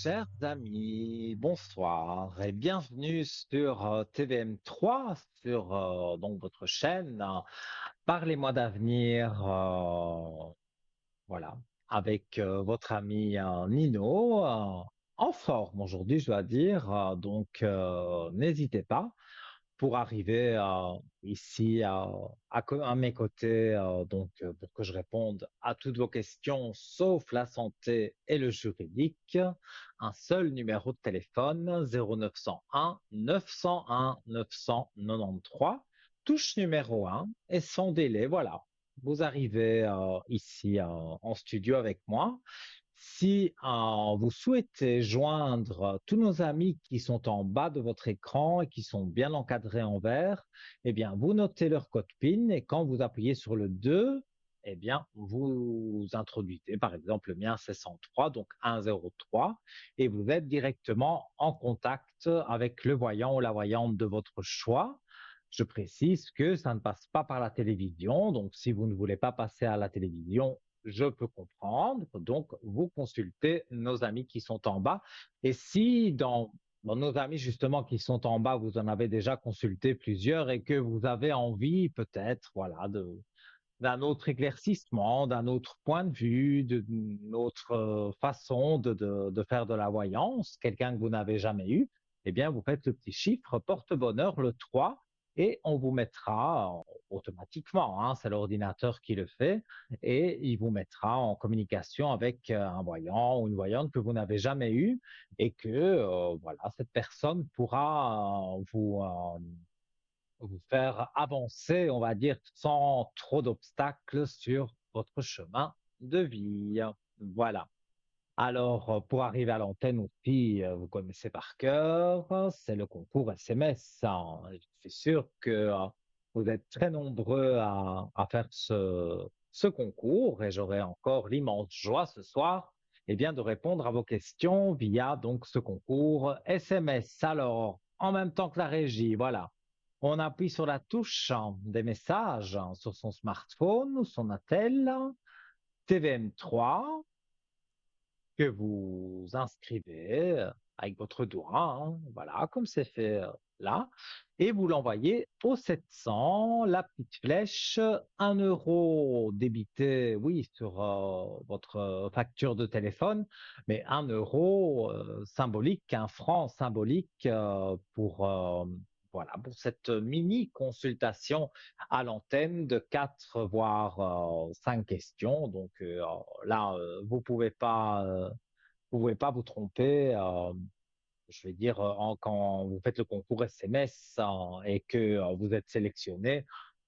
Chers amis, bonsoir et bienvenue sur TVM3, sur donc votre chaîne. Parlez-moi d'avenir, voilà, avec votre ami Nino, en forme aujourd'hui, je dois dire. Donc, n'hésitez pas pour arriver ici à mes côtés, pour que je réponde à toutes vos questions, sauf la santé et le juridique. Un seul numéro de téléphone, 0901 901 993, touche numéro 1 et sans délai, voilà. Vous arrivez ici en studio avec moi. Si vous souhaitez joindre tous nos amis qui sont en bas de votre écran et qui sont bien encadrés en vert, eh bien, vous notez leur code PIN et quand vous appuyez sur le 2, eh bien, vous introduisez, par exemple, le mien c'est 103, donc 103, et vous êtes directement en contact avec le voyant ou la voyante de votre choix. Je précise que ça ne passe pas par la télévision, donc si vous ne voulez pas passer à la télévision, je peux comprendre. Donc, vous consultez nos amis qui sont en bas. Et si dans nos amis justement qui sont en bas, vous en avez déjà consulté plusieurs et que vous avez envie peut-être, voilà, d'un autre éclaircissement, d'un autre point de vue, d'une autre façon de faire de la voyance, quelqu'un que vous n'avez jamais eu, eh bien, vous faites le petit chiffre porte-bonheur, le 3, et on vous mettra automatiquement, hein, c'est l'ordinateur qui le fait, et il vous mettra en communication avec un voyant ou une voyante que vous n'avez jamais eu, et que voilà, cette personne pourra vous faire avancer, on va dire, sans trop d'obstacles sur votre chemin de vie. Voilà. Alors, pour arriver à l'antenne aussi, vous connaissez par cœur, c'est le concours SMS, hein. Je suis sûr que vous êtes très nombreux à faire ce concours et j'aurai encore l'immense joie ce soir, eh bien, de répondre à vos questions via donc ce concours SMS. Alors, en même temps que la régie, voilà. On appuie sur la touche des messages sur son smartphone ou son attel, TVM3, que vous inscrivez avec votre doigt, hein, voilà, comme c'est fait là, et vous l'envoyez au 700, la petite flèche, 1 € débité, oui, sur votre facture de téléphone, mais 1 € symbolique, 1 franc symbolique voilà, pour cette mini consultation à l'antenne de 4 voire 5 questions. Donc là, vous pouvez pas vous tromper. Je vais dire, quand vous faites le concours SMS et que vous êtes sélectionné,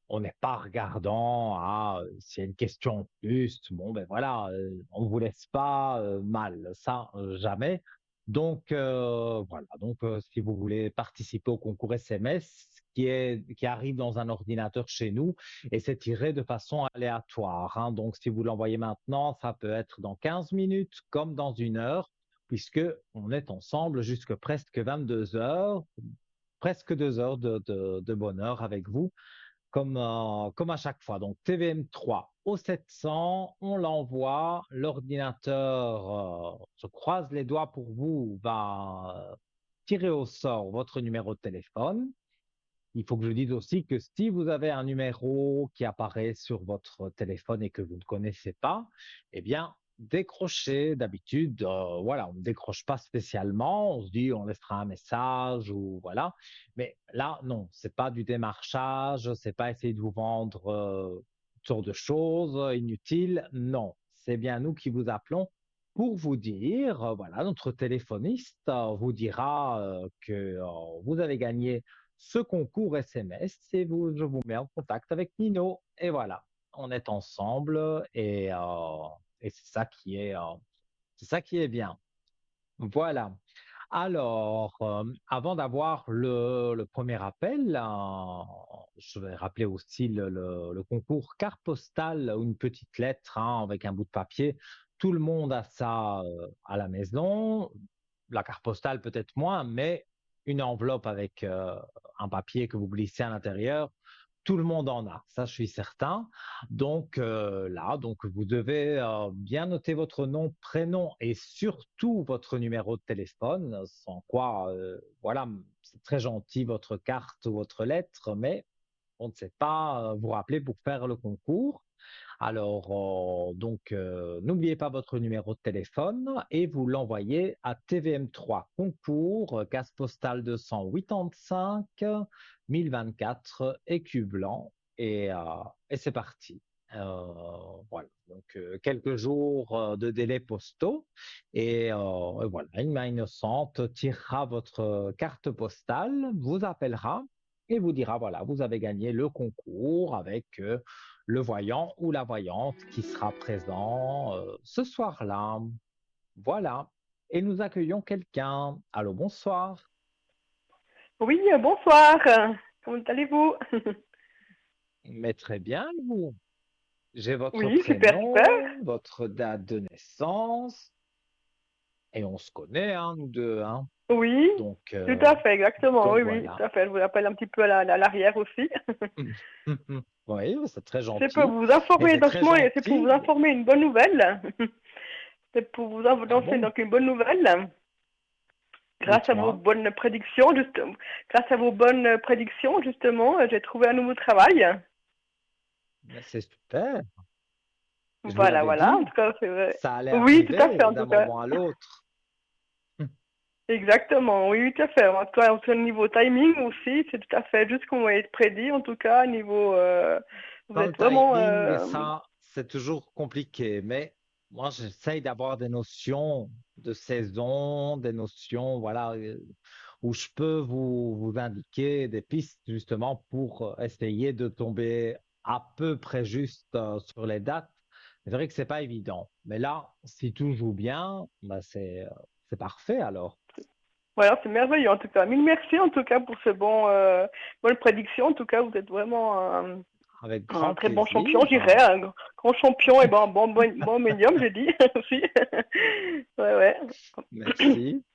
on n'est pas regardant à s'il y a une question en plus. Bon, ben voilà, on vous laisse pas mal, ça jamais. Donc voilà. Donc si vous voulez participer au concours SMS qui arrive dans un ordinateur chez nous et c'est tiré de façon aléatoire, hein. Donc si vous l'envoyez maintenant, ça peut être dans 15 minutes comme dans 1 heure, puisque on est ensemble jusque presque 22 heures, presque 2 heures de bonheur avec vous comme à chaque fois. Donc TVM3 au 700, on l'envoie, l'ordinateur, je croise les doigts pour vous, va tirer au sort votre numéro de téléphone. Il faut que je dise aussi que si vous avez un numéro qui apparaît sur votre téléphone et que vous ne connaissez pas, eh bien, décrochez. D'habitude, voilà, on ne décroche pas spécialement. On se dit, on laissera un message ou voilà. Mais là, non, c'est pas du démarchage, c'est pas essayer de vous vendre toutes sortes de choses inutiles. Non, c'est bien nous qui vous appelons pour vous dire, voilà, notre téléphoniste vous dira que vous avez gagné ce concours SMS et je vous mets en contact avec Nino. Et voilà, on est ensemble et c'est ça qui est bien. Voilà. Alors, avant d'avoir le premier appel, je vais rappeler aussi le concours carte postale ou une petite lettre hein, avec un bout de papier. Tout le monde a ça à la maison. La carte postale peut-être moins, mais une enveloppe avec un papier que vous glissez à l'intérieur tout le monde en a, ça je suis certain. Donc là, donc vous devez bien noter votre nom, prénom et surtout votre numéro de téléphone, sans quoi, voilà, c'est très gentil votre carte ou votre lettre, mais on ne sait pas vous rappeler pour faire le concours. Alors, donc, n'oubliez pas votre numéro de téléphone et vous l'envoyez à TVM3 Concours, case postale 285 1024 écu blanc et c'est parti. Voilà, donc quelques jours de délai postaux et voilà, une main innocente tirera votre carte postale, vous appellera et vous dira voilà, vous avez gagné le concours avec le voyant ou la voyante qui sera présent ce soir-là. Voilà. Et nous accueillons quelqu'un. Allô, bonsoir. Oui, bonsoir. Comment allez-vous? Mais très bien, vous. J'ai votre Oui, super, super. prénom, votre date de naissance, et on se connaît, hein, nous deux, hein. Oui, Donc, tout à fait, exactement. donc Oui, oui, voilà. tout à fait. Je vous appelle un petit peu à l'arrière aussi. Oui, c'est très C'est pour gentil. vous Et informer, c'est très franchement, et c'est pour vous gentil. informer une bonne nouvelle. C'est pour vous Ah annoncer bon? donc une bonne nouvelle. Grâce à vos Dites-moi. bonnes prédictions, grâce à vos bonnes prédictions, justement, j'ai trouvé un nouveau travail. Mais c'est super. Je vous Voilà, l'avais voilà. En dit. tout cas, c'est vrai. Ça allait Oui, tout à fait, arriver en d'un tout cas. moment à l'autre. Exactement, oui, tout à fait. En tout cas, au niveau timing aussi, c'est tout à fait juste comme vous avez prédit. En tout cas, niveau, vous Dans le êtes vraiment, timing, ça, c'est toujours compliqué, mais moi, j'essaye d'avoir des notions de saison, des notions, voilà, où je peux vous indiquer des pistes justement pour essayer de tomber à peu près juste sur les dates. C'est vrai que c'est pas évident, mais là, si tout joue bien, bah c'est parfait alors, voilà, c'est merveilleux en tout cas. Mille merci en tout cas pour ce bonne prédiction. En tout cas, vous êtes vraiment avec un grand très bon champion, plaisir. je dirais, un grand champion et bon médium, j'ai dit aussi. Ouais, ouais. Merci.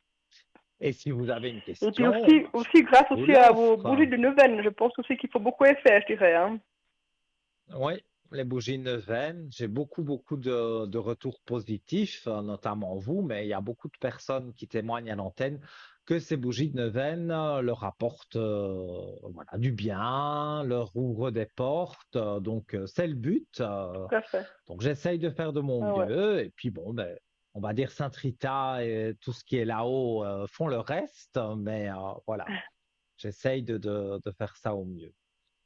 Et si vous avez une Et puis question, bah, aussi grâce je vous aussi à vos bougies l'offre. de neuvaine, je pense aussi qu'il faut beaucoup faire, je dirais. Hein. Oui, les bougies neuvaines, j'ai beaucoup de retours positifs, notamment vous, mais il y a beaucoup de personnes qui témoignent à l'antenne que ces bougies de neuvaine leur apportent voilà, du bien, leur ouvrent des portes, donc c'est le but. Tout à fait. Donc j'essaye de faire de mon Ah ouais. mieux, et puis bon, ben, on va dire Sainte Rita et tout ce qui est là-haut font le reste, mais voilà, j'essaye de faire ça au mieux.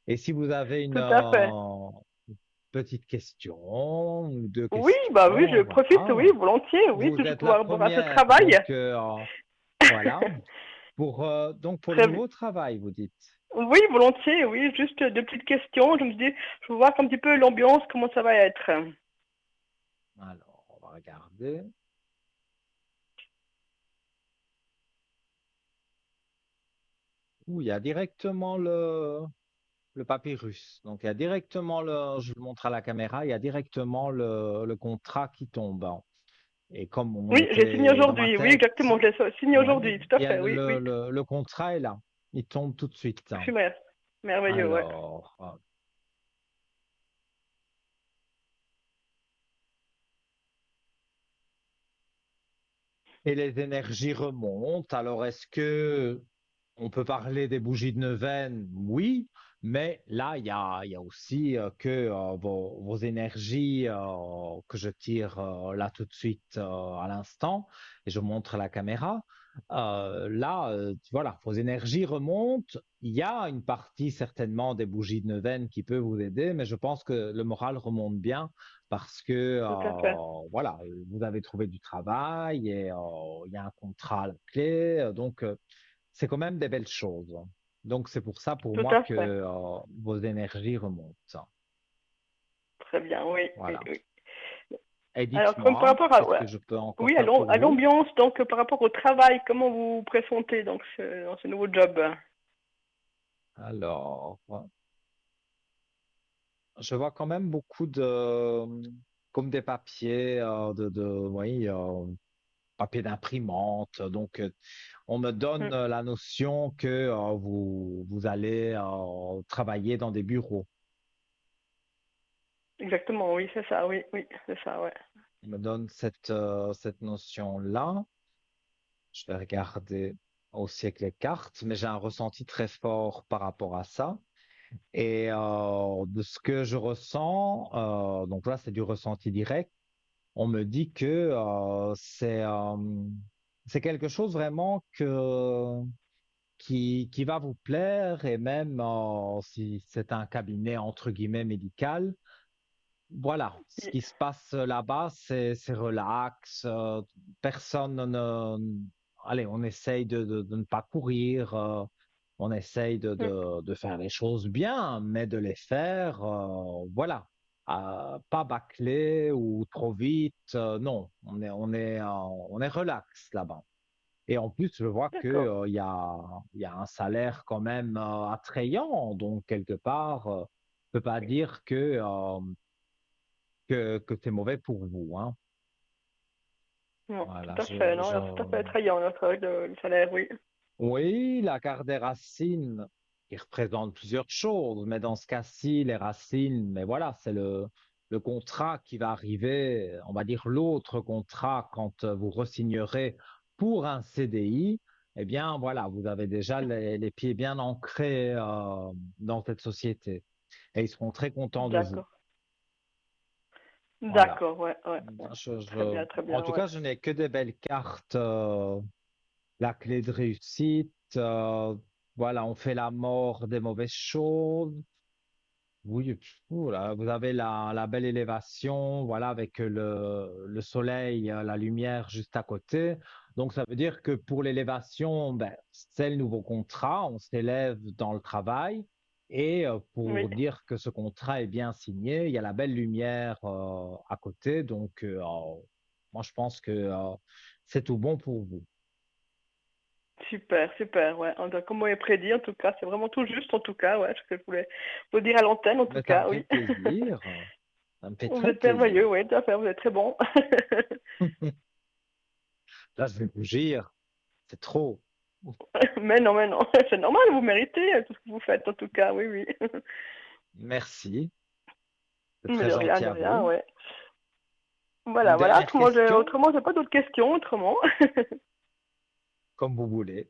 Et si vous avez une Tout à fait. petite question ou deux Oui, bah oui, je questions, profite, oui, voilà. volontiers, oui, Vous toujours êtes la pouvoir voir à ce première, travail. voilà. Donc pour le Très bien. nouveau travail, vous dites. Oui, volontiers, oui, juste deux petites questions. Je me dis, je veux voir un petit peu l'ambiance, comment ça va être. Alors, on va regarder. Où il y a directement le papyrus. Donc il y a directement je le montre à la caméra, il y a directement le contrat qui tombe. Et comme on Oui, j'ai signé était dans ma aujourd'hui, oui, tête, exactement, je l'ai signé ouais, aujourd'hui, tout à il y a fait, oui, oui. le contrat est là. Il tombe tout de suite. Super, merveilleux, ouais. Alors, et les énergies remontent. Alors, est-ce que on peut parler des bougies de neuvaine? Oui, mais là, il y a aussi que vos énergies que je tire là tout de suite à l'instant et je montre à la caméra. Là, voilà, vos énergies remontent. Il y a une partie certainement des bougies de neuvaine qui peut vous aider, mais je pense que le moral remonte bien parce que Tout à fait, voilà, vous avez trouvé du travail et il y a un contrat à la clé, donc c'est quand même des belles choses. Donc c'est pour ça pour tout moi à que fait. vos énergies remontent. Très bien, oui, oui, Voilà. oui. Et Alors, comme par dites-moi, rapport à, qu'est-ce ouais, que je peux encore oui, faire pour à vous? l'ambiance, donc par rapport au travail, comment vous vous pressentez donc dans ce nouveau job? Alors, je vois quand même beaucoup comme des papiers, oui, papier d'imprimante. Donc, on me donne Mm. la notion que vous allez travailler dans des bureaux. Exactement, oui, c'est ça, oui, oui, c'est ça, ouais. On me donne cette notion-là. Je vais regarder aussi avec les cartes, mais j'ai un ressenti très fort par rapport à ça. Et de ce que je ressens, donc là, c'est du ressenti direct. On me dit que c'est quelque chose vraiment qui va vous plaire et même si c'est un cabinet entre guillemets médical, voilà, ce Oui, qui se passe là-bas, c'est relax. Personne ne, allez, on essaye de ne pas courir. On essaye mm, de faire les choses bien, mais de les faire, voilà, pas bâclé ou trop vite. Non, on est relax là-bas. Et en plus, je vois que, d'accord. il y a un salaire quand même attrayant. Donc, quelque part, je peux pas dire que c'est mauvais pour vous, hein. Non, Voilà, tout à fait, non, tout à fait attrayant, le salaire, oui. Oui, la carte des racines, qui représente plusieurs choses, mais dans ce cas-ci, les racines, mais voilà, c'est le contrat qui va arriver, on va dire l'autre contrat quand vous re-signerez pour un CDI, eh bien voilà, vous avez déjà les pieds bien ancrés dans cette société et ils seront très contents de vous. D'accord. Voilà. D'accord, ouais, ouais, ouais. Très En bien, tout ouais. cas, je n'ai que des belles cartes. La clé de réussite, voilà, on fait la mort des mauvaises choses. Oui, là, vous avez la belle élévation, voilà, avec le soleil, la lumière juste à côté. Donc, ça veut dire que pour l'élévation, ben, c'est le nouveau contrat, on s'élève dans le travail. Et Oui, pour dire que ce contrat est bien signé, il y a la belle lumière à côté. Donc, moi, je pense que c'est tout bon pour vous. super, super, ouais. Comme on est prédit, en tout cas, c'est vraiment tout juste, en tout cas, ouais, ce que je voulais vous dire à l'antenne, en tout Mais ça me cas, fait oui. plaisir. Ça me fait Vous très êtes merveilleux, plaisir. oui, tout à fait, vous êtes très bon. Là, je vais rougir. C'est trop. Mais non, c'est normal, vous méritez tout ce que vous faites, en tout cas, oui, oui. Merci. C'est Mais très gentil de à rien, vous. ouais. Une Voilà, dernière question, autrement, j'ai pas d'autres questions, autrement. comme vous voulez.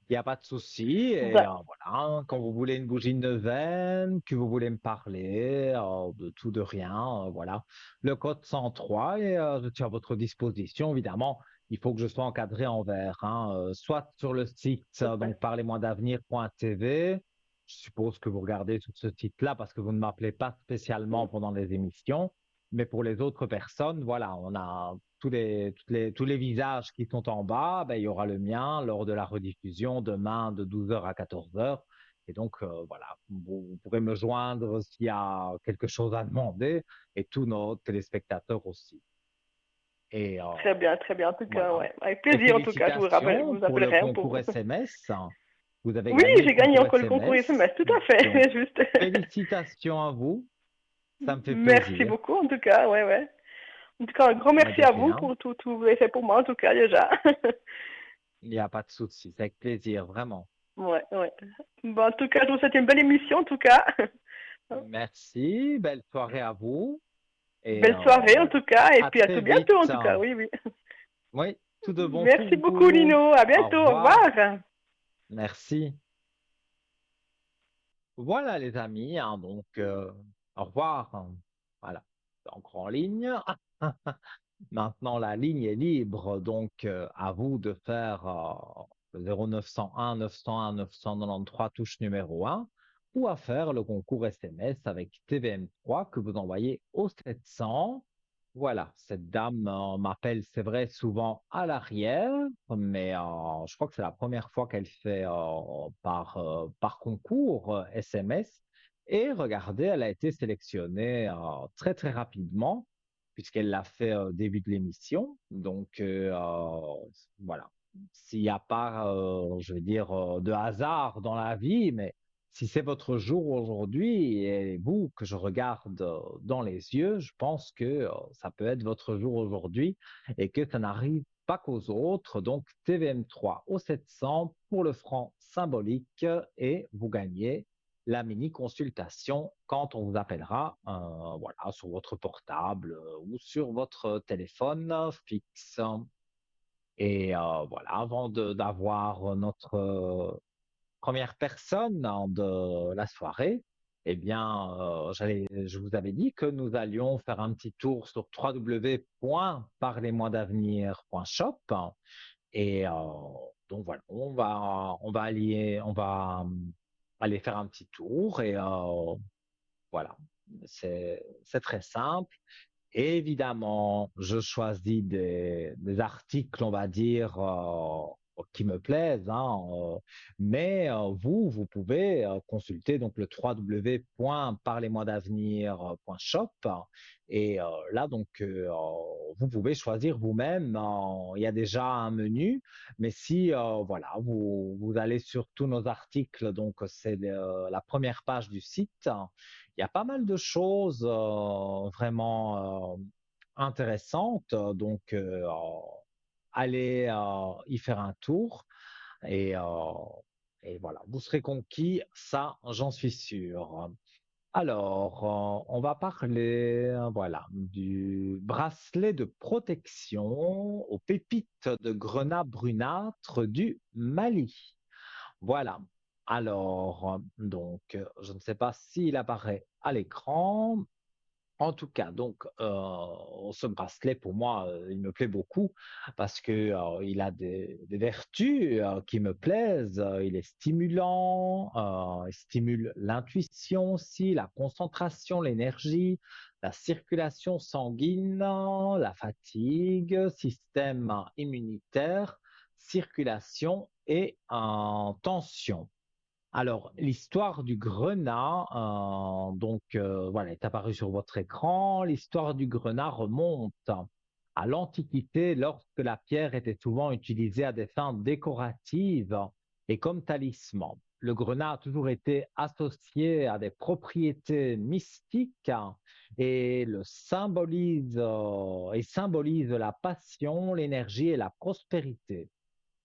Il n'y a pas de souci. Et Bah, voilà, quand vous voulez une bougie neuvaine, que vous voulez me parler de tout, de rien, voilà. Le code 103 et je suis à votre disposition. Évidemment, il faut que je sois encadré en vert, hein, soit sur le site super. donc parlez-moi d'avenir.tv. Je suppose que vous regardez sur ce site-là parce que vous ne m'appelez pas spécialement pendant les émissions. Mais pour les autres personnes, voilà, on a tous les visages qui sont en bas, ben, il y aura le mien lors de la rediffusion demain de 12 heures à 14 heures. Et donc, voilà, vous pourrez me joindre s'il y a quelque chose à demander et tous nos téléspectateurs aussi. Et Très bien, en tout cas, voilà. ouais. Avec Et plaisir, en tout cas, je félicitations vous pour le appellerai concours pour. SMS. Vous avez Oui, gagné le j'ai gagné concours encore le concours SMS. SMS, tout à Donc, fait, juste. félicitations à vous. Ça me fait Merci plaisir. beaucoup, en tout cas, ouais, ouais. En tout cas, un grand Mais merci de à vous rien. pour tout que vous avez fait pour moi, en tout cas, déjà. Il n'y a pas de souci. C'est avec plaisir, vraiment. Ouais, ouais. Bon, en tout cas, je vous souhaite une belle émission, en tout cas. Merci, belle soirée à vous et Belle soirée, en tout cas, et à puis à très tout bientôt, en vite. tout cas, oui, oui. Oui, tout de bon Merci pour beaucoup, vous. Lino. À Au bientôt. Au revoir. revoir. Merci. Voilà les amis, hein, donc au revoir. Voilà, c'est encore en ligne. Maintenant, la ligne est libre, donc à vous de faire le 0901 901 993 touche numéro 1 ou à faire le concours SMS avec TVM3 que vous envoyez au 700. Voilà, cette dame m'appelle, c'est vrai, souvent à l'arrière, mais je crois que c'est la première fois qu'elle fait par concours SMS. Et regardez, elle a été sélectionnée très très rapidement puisqu'elle l'a fait au début de l'émission. Donc voilà, s'il n'y a pas, je veux dire, de hasard dans la vie, mais si c'est votre jour aujourd'hui et vous que je regarde dans les yeux, je pense que ça peut être votre jour aujourd'hui et que ça n'arrive pas qu'aux autres. Donc TVM3 au 700 pour le franc symbolique et vous gagnez la mini consultation quand on vous appellera voilà, sur votre portable ou sur votre téléphone fixe. Et voilà, avant d'avoir notre première personne de la soirée, eh bien, je vous avais dit que nous allions faire un petit tour sur www.parlez-moi-d'avenir.shop. Et donc voilà, on va aller faire un petit tour et voilà, c'est très simple. Évidemment, je choisis des articles, on va dire, qui me plaisent, hein, mais vous pouvez consulter donc le www.parlez-moi-d'avenir.shop et là, donc, vous pouvez choisir vous-même. Il y a déjà un menu, mais si, voilà, vous allez sur tous nos articles, donc c'est la première page du site. Il y a pas mal de choses vraiment intéressantes, donc allez y faire un tour et, euh, et voilà, vous serez conquis, ça j'en suis sûr. Alors, on va parler, voilà, du bracelet de protection aux pépites de grenat brunâtre du Mali. Voilà. Alors, donc, je ne sais pas s'il apparaît à l'écran. En tout cas, donc, ce bracelet, pour moi, il me plaît beaucoup parce que il a des vertus qui me plaisent. Il est stimulant, il stimule l'intuition aussi, la concentration, l'énergie, la circulation sanguine, la fatigue, système immunitaire, circulation et tension. Alors, l'histoire du grenat, donc voilà, est apparue sur votre écran. L'histoire du grenat remonte à l'Antiquité, lorsque la pierre était souvent utilisée à des fins décoratives et comme talisman. Le grenat a toujours été associé à des propriétés mystiques et symbolise la passion, l'énergie et la prospérité.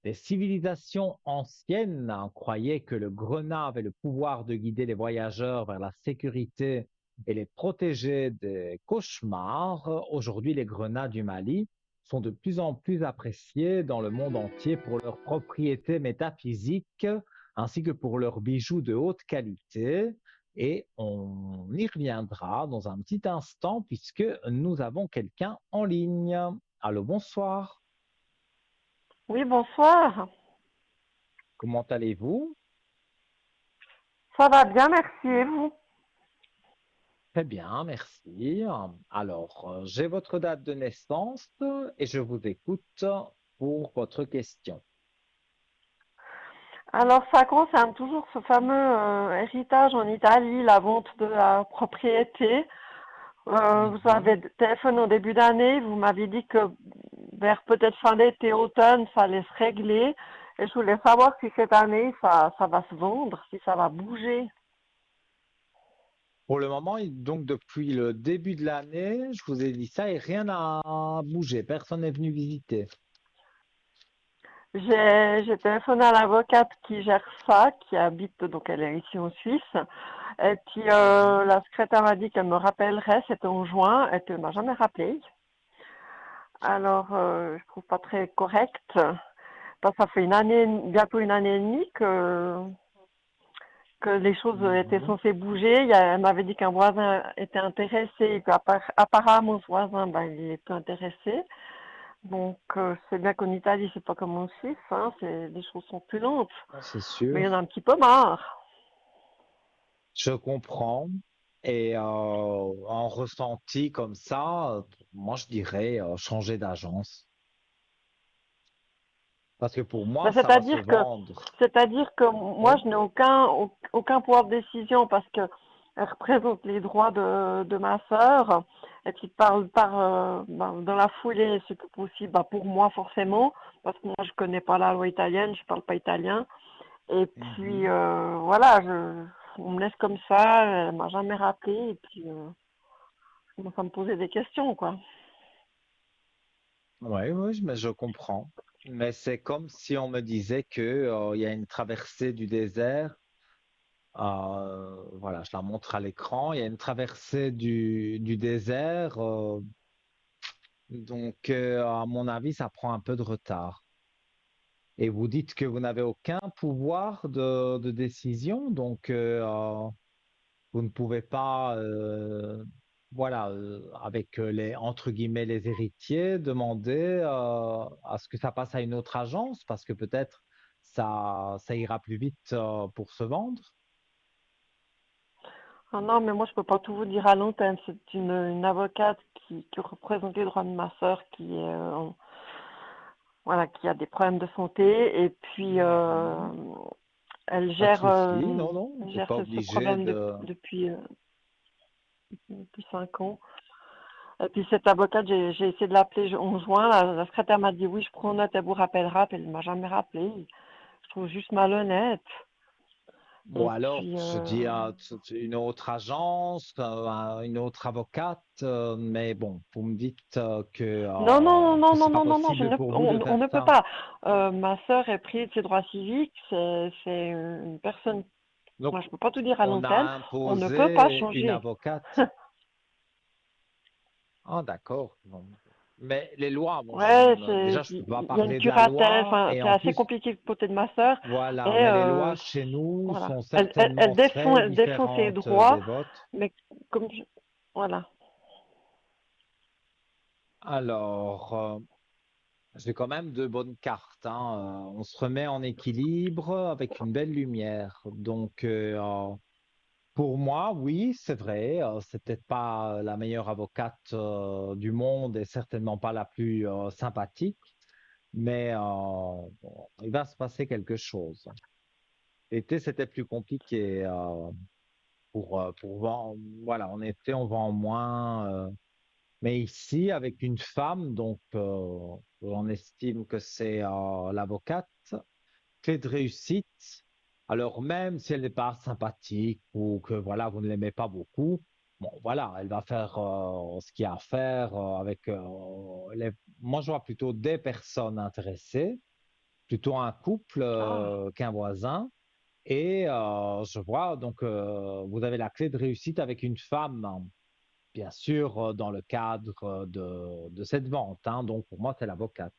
Les civilisations anciennes croyaient que le grenat avait le pouvoir de guider les voyageurs vers la sécurité et les protéger des cauchemars. Aujourd'hui, les grenats du Mali sont de plus en plus appréciés dans le monde entier pour leurs propriétés métaphysiques ainsi que pour leurs bijoux de haute qualité. Et on y reviendra dans un petit instant puisque nous avons quelqu'un en ligne. Allô, bonsoir. Oui, bonsoir. Comment allez-vous? Ça va bien, merci. Et vous? Très bien, merci. Alors, j'ai votre date de naissance et je vous écoute pour votre question. Alors, ça concerne toujours ce fameux héritage en Italie, la vente de la propriété. Vous Mhm. avez téléphoné au début d'année, vous m'aviez dit que vers peut-être fin d'été, automne, ça allait se régler. Et je voulais savoir si cette année, ça va se vendre, si ça va bouger. Pour le moment, donc depuis le début de l'année, je vous ai dit ça et rien n'a bougé. Personne n'est venu visiter. J'ai téléphoné à l'avocate qui gère ça, qui habite, donc elle est ici en Suisse. Et puis Mhm. la secrétaire m'a dit qu'elle me rappellerait, c'était en juin, et puis elle m'a jamais rappelé. Alors je trouve pas très correct. Parce que ça fait une année, bientôt une année et demie que les choses étaient Mhm. censées bouger. Elle m'avait dit qu'un voisin était intéressé, et qu'apparemment ce voisin, ben, il est peu intéressé. Donc c'est bien qu'en Italie, c'est pas comme en Suisse, hein, les choses sont plus lentes. C'est Mais il y en a sûr. un petit peu marre. Je comprends. Et en ressenti comme ça, moi je dirais changer d'agence. Parce que pour moi, Ben, ça va se vendre. c'est-à-dire que moi, Oui. je n'ai aucun pouvoir de décision parce que elle représente les droits de ma sœur et qui dans la foulée, c'est que possible, ben, pour moi forcément, parce que moi, je connais pas la loi italienne, je parle pas italien. Et puis, Mhm. voilà, on me laisse comme ça, elle m'a jamais rappelé et puis, je commence à me poser des questions, quoi. Oui, oui, mais je comprends. Mais c'est comme si on me disait que, il y a une traversée du désert. Voilà, je la montre à l'écran. Il y a une traversée du désert. Donc, à mon avis, ça prend un peu de retard. Et vous dites que vous n'avez aucun pouvoir de décision. Donc, vous ne pouvez pas, voilà, avec les, entre guillemets, les héritiers, demander à ce que ça passe à une autre agence parce que peut-être ça ira plus vite pour se vendre. Ah non, mais moi je peux pas tout vous dire à l'antenne. C'est une avocate qui représente les droits de ma sœur qui est voilà, qui a des problèmes de santé et puis Mhm. elle Pas de gère souci, non, non, on n'est pas ce obligé problème de. depuis 5 ans. Et puis cette avocate, j'ai essayé de l'appeler en juin. La secrétaire m'a dit oui, je prends note, elle vous rappellera. Puis elle m'a jamais rappelé. Je trouve juste malhonnête. Bon, Et alors, puis je dis à une autre agence, une autre avocate, mais bon, vous me dites non, non, que non, non, c'est pas non, non, non, possible pour vous de on faire ne peut ça. pas. Ma sœur est privée de ses droits civiques. C'est une personne. Donc, Moi, je peux pas tout dire à on l'antenne. a On ne peut pas imposé une changer. avocate. Ah, d'accord. Bon. Mais les lois, bon, Ouais, déjà, je peux pas il y a une parler de la curatelle. loi, Enfin, et c'est en assez plus, compliqué du côté de ma sœur. Et voilà, mais les lois chez nous voilà, sont certainement très elle défend ses différentes des droits, vôtres. mais comme voilà. Alors, j'ai quand même de bonnes cartes, hein. On se remet en équilibre avec une belle lumière. Donc, pour moi, oui, c'est vrai. C'est peut-être pas la meilleure avocate du monde et certainement pas la plus sympathique, mais bon, il va se passer quelque chose. L'été, c'était plus compliqué pour vendre. Voilà, en été, on vend moins. Mais ici, avec une femme, donc on estime que c'est l'avocate, clé de réussite. Alors même si elle n'est pas sympathique ou que voilà, vous ne l'aimez pas beaucoup, bon voilà, elle va faire ce qu'il y a à faire avec les. Moi, je vois plutôt des personnes intéressées, plutôt un couple Ah, qu'un voisin. Et je vois donc vous avez la clé de réussite avec une femme, hein, bien sûr, dans le cadre de cette vente, hein. Donc, pour moi, c'est l'avocate.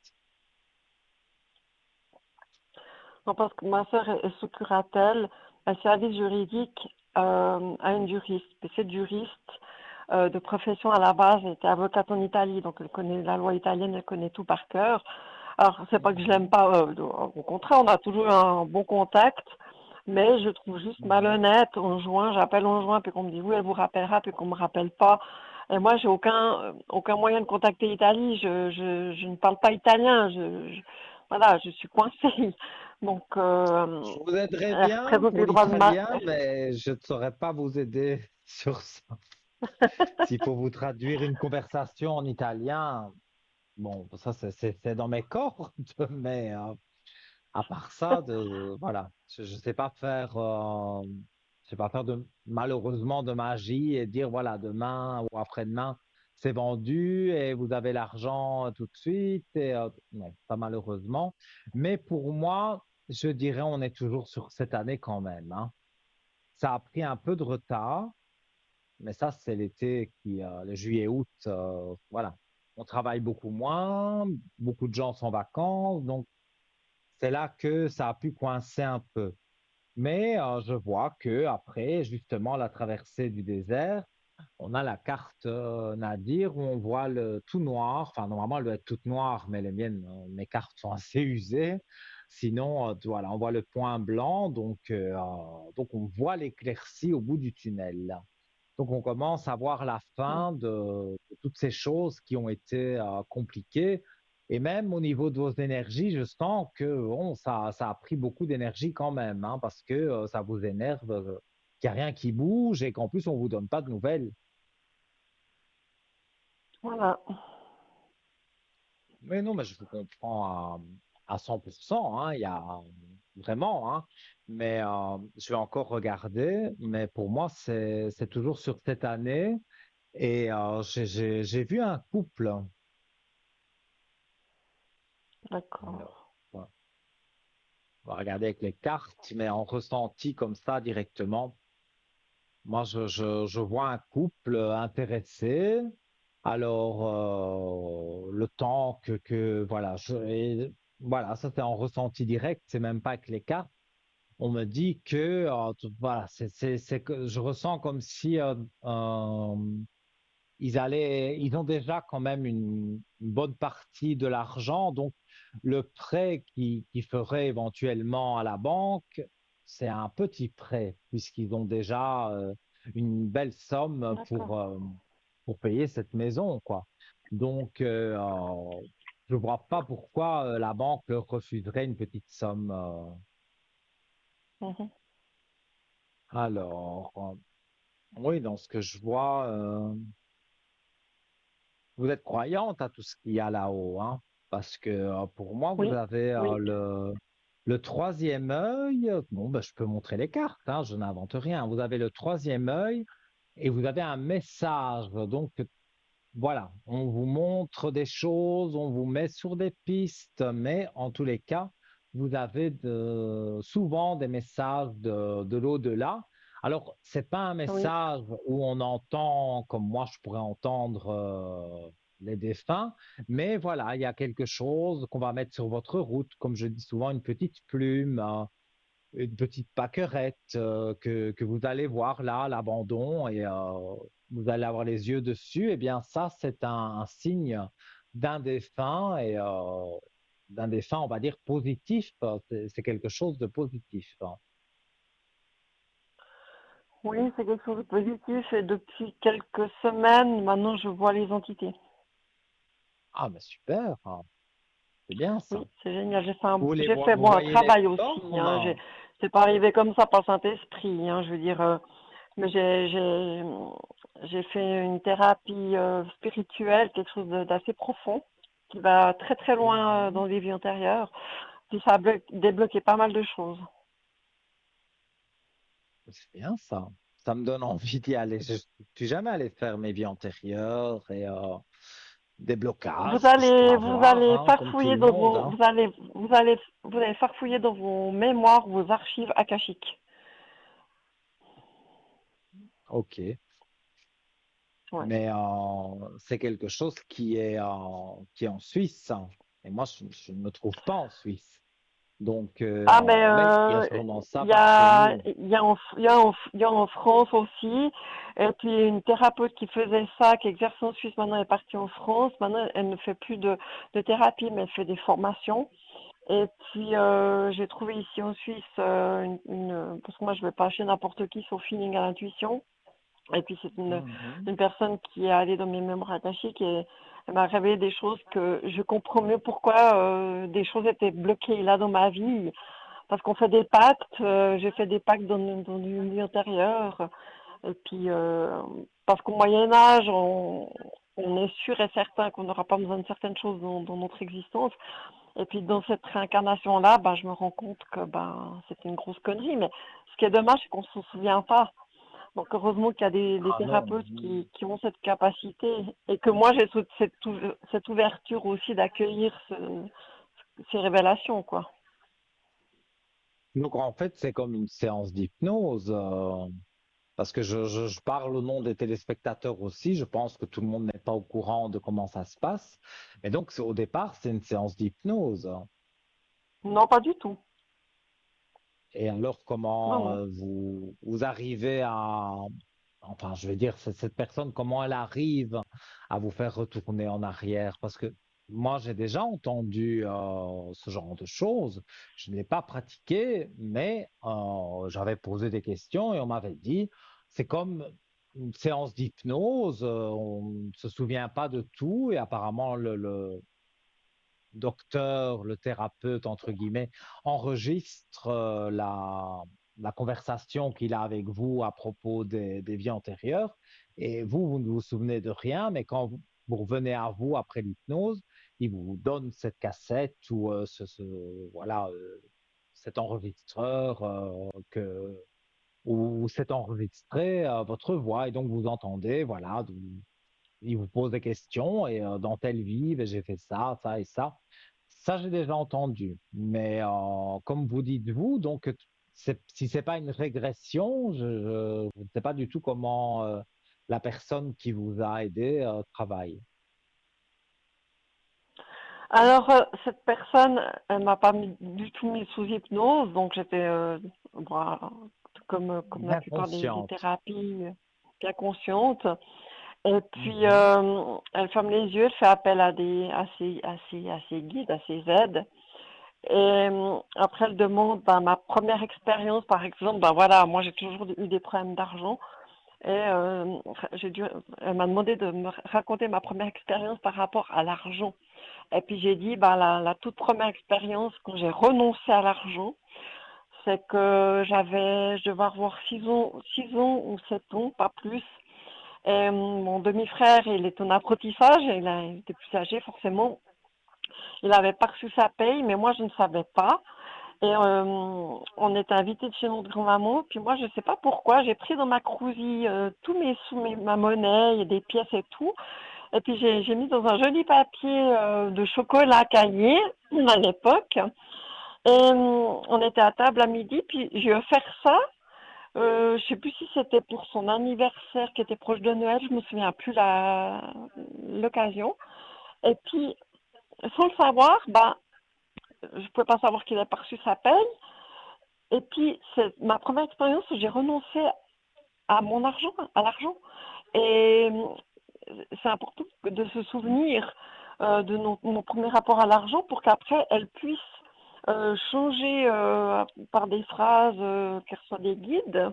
non, parce que ma sœur est sous curatelle, un service juridique à une juriste. Et cette juriste de profession à la base elle était avocate en Italie, donc elle connaît la loi italienne, elle connaît tout par cœur. Alors, c'est pas que je l'aime Mhm, pas, au contraire, on a toujours un bon contact, mais je trouve juste mhm. malhonnête en juin, j'appelle en juin, puis qu'on me dit oui, elle vous rappellera, puis qu'on me rappelle pas. Et moi, j'ai aucun moyen de contacter l'Italie, je ne parle pas italien, voilà, je suis coincée. Donc, Je vous aiderais elle bien représente pour les droits de ma... l'italien, mais je ne saurais pas vous aider sur ça. S'il faut vous traduire une conversation en italien, bon, ça, c'est dans mes cordes, mais à part ça, voilà, je ne sais pas faire, je sais pas faire malheureusement de magie et dire, voilà, demain ou après-demain, c'est vendu et vous avez l'argent tout de suite. Et, non, pas malheureusement. Mais pour moi, je dirais, on est toujours sur cette année quand même, hein. Ça a pris un peu de retard, mais ça, c'est l'été le juillet-août, voilà. On travaille beaucoup moins, beaucoup de gens sont en vacances, donc c'est là que ça a pu coincer un peu. Mais je vois que après, justement, la traversée du désert, on a la carte Nadir où on voit le tout noir. Enfin, normalement, elle doit être toute noire, mais les miennes, mes cartes sont assez usées. Sinon, voilà, on voit le point blanc, donc on voit l'éclaircie au bout du tunnel. Donc, on commence à voir la fin de toutes ces choses qui ont été compliquées. Et même au niveau de vos énergies, je sens que bon, ça a pris beaucoup d'énergie quand même, hein, parce que ça vous énerve, qu'il n'y a rien qui bouge et qu'en plus, on ne vous donne pas de nouvelles. Voilà. Mais non, mais je vous comprends à 100%, hein, il y a vraiment, hein. Mais je vais encore regarder, mais pour moi, c'est toujours sur cette année. Et j'ai vu un couple. D'accord. Alors, voilà. On va regarder avec les cartes, mais en ressenti comme ça directement, moi je vois un couple intéressé. Alors, le temps voilà, voilà, ça c'est en ressenti direct, c'est même pas avec les cartes. On me dit que, voilà, c'est que je ressens comme si ils ont déjà quand même une bonne partie de l'argent. Donc, le prêt qui ferait éventuellement à la banque, c'est un petit prêt, puisqu'ils ont déjà une belle somme D'accord. pour payer cette maison, quoi. Donc, je ne vois pas pourquoi la banque leur refuserait une petite somme. Mhm. Alors, oui, dans ce que je vois, vous êtes croyante à tout ce qu'il y a là-haut, hein, parce que pour moi, vous Oui, avez oui. le troisième œil. Bon, ben, je peux montrer les cartes, hein, je n'invente rien. Vous avez le troisième œil et vous avez un message. Donc, voilà, on vous montre des choses, on vous met sur des pistes, mais en tous les cas, vous avez souvent des messages de l'au-delà. Alors, c'est pas un Oui. message où on entend, comme moi je pourrais entendre les défunts, mais voilà, il y a quelque chose qu'on va mettre sur votre route, comme je dis souvent, une petite plume, une petite pâquerette que vous allez voir là, à l'abandon, et vous allez avoir les yeux dessus. Eh bien, ça, c'est un signe d'un défunt et d'un défunt, on va dire, positif. C'est quelque chose de positif, hein. Oui, c'est quelque chose de positif et depuis quelques semaines, maintenant, je vois les entités. Ah, mais super, hein. C'est bien ça. Oui, c'est génial. J'ai fait Vous bon un voyez les travail aussi. Hein. formes? C'est pas arrivé comme ça par Saint-Esprit. Hein, je veux dire, mais j'ai fait une thérapie spirituelle, quelque chose d'assez profond, qui va très très loin Mhm. dans les vies antérieures. Puis ça a débloqué pas mal de choses. C'est bien ça. Ça me donne envie d'y aller. Je ne suis jamais allé faire mes vies antérieures et des blocages que je peux Vous avoir, allez hein, comme tout farfouiller le dans monde, hein. vous allez farfouiller dans vos mémoires, vos archives akashiques. Ok. Ouais. Mais c'est quelque chose qui est en Suisse, hein. Et moi, je ne me trouve pas en Suisse. Donc, Ah, mais mais il y a sûrement ça par chez nous. il y a en France aussi. Et puis une thérapeute qui faisait ça, qui exerce en Suisse, maintenant elle est partie en France. Maintenant, elle ne fait plus de thérapie, mais elle fait des formations. Et puis j'ai trouvé ici en Suisse parce que moi je vais pas chez n'importe qui, sauf feeling à l'intuition. Et puis c'est Mhm. une personne qui est allée dans mes mémoires akashiques et elle m'a révélé des choses que je comprends mieux pourquoi des choses étaient bloquées là dans ma vie. Parce qu'on fait des pactes, j'ai fait des pactes dans une vie antérieure. Et puis parce qu'au Moyen Âge, on est sûr et certain qu'on n'aura pas besoin de certaines choses dans notre existence. Et puis dans cette réincarnation-là, bah, je me rends compte que bah, c'était une grosse connerie. Mais ce qui est dommage, c'est qu'on ne s'en souvient pas. Donc heureusement qu'il y a des Ah non. thérapeutes qui ont cette capacité et que moi j'ai cette ouverture aussi d'accueillir ces révélations, quoi. Donc, en fait, c'est comme une séance d'hypnose, parce que je parle au nom des téléspectateurs aussi. Je pense que tout le monde n'est pas au courant de comment ça se passe. Et donc, au départ, c'est une séance d'hypnose, hein. Non, pas du tout. Et alors, Non, comment non. vous arrivez enfin, je veux dire, cette personne, comment elle arrive à vous faire retourner en arrière? Parce que moi, j'ai déjà entendu ce genre de choses. Je ne l'ai pas pratiqué, mais j'avais posé des questions et on m'avait dit, c'est comme une séance d'hypnose, on ne se souvient pas de tout et apparemment le docteur, le thérapeute, entre guillemets, enregistre la conversation qu'il a avec vous à propos des vies antérieures, et vous ne vous souvenez de rien, mais quand vous revenez à vous après l'hypnose, il vous donne cette cassette ou voilà, cet enregistreur où c'est enregistré votre voix, et donc vous entendez, voilà, il vous pose des questions, et dans telle vie, ben, j'ai fait ça, ça et ça. Ça, j'ai déjà entendu. Mais comme vous dites vous, donc si c'est pas une régression, je ne sais pas du tout comment la personne qui vous a aidé travaille. Alors, cette personne, elle m'a pas du tout mis sous hypnose, donc j'étais, voilà, comme la Bien plupart des consciente. thérapies, bien consciente. Et puis, Mhm. elle ferme les yeux, elle fait appel à ses guides, à ses aides. Et après, elle demande ben, ma première expérience, par exemple. Ben voilà, moi j'ai toujours eu des problèmes d'argent. Et elle m'a demandé de me raconter ma première expérience par rapport à l'argent. Et puis j'ai dit, ben, la toute première expérience quand j'ai renoncé à l'argent, c'est que je devais avoir 6 ans ou 7 ans, pas plus. Et mon demi-frère, il est en apprentissage, il était plus âgé forcément. Il avait pas reçu sa paye, mais moi je ne savais pas. Et on était invités de chez notre grand-maman. Puis moi, je ne sais pas pourquoi, j'ai pris dans ma crousille tous mes sous, ma monnaie, et des pièces et tout. Et puis j'ai mis dans un joli papier de chocolat caillé à l'époque. Et on était à table à midi, puis j'ai offert ça. Je sais plus si c'était pour son anniversaire qui était proche de Noël, je me souviens plus l'occasion. Et puis, sans le savoir, bah, je pouvais pas savoir qu'il avait pas reçu sa paye. Et puis, c'est ma première expérience où j'ai renoncé à mon argent, à l'argent. Et c'est important de se souvenir de mon premier rapport à l'argent pour qu'après, elle puisse changer par des phrases, qu'elles soient des guides,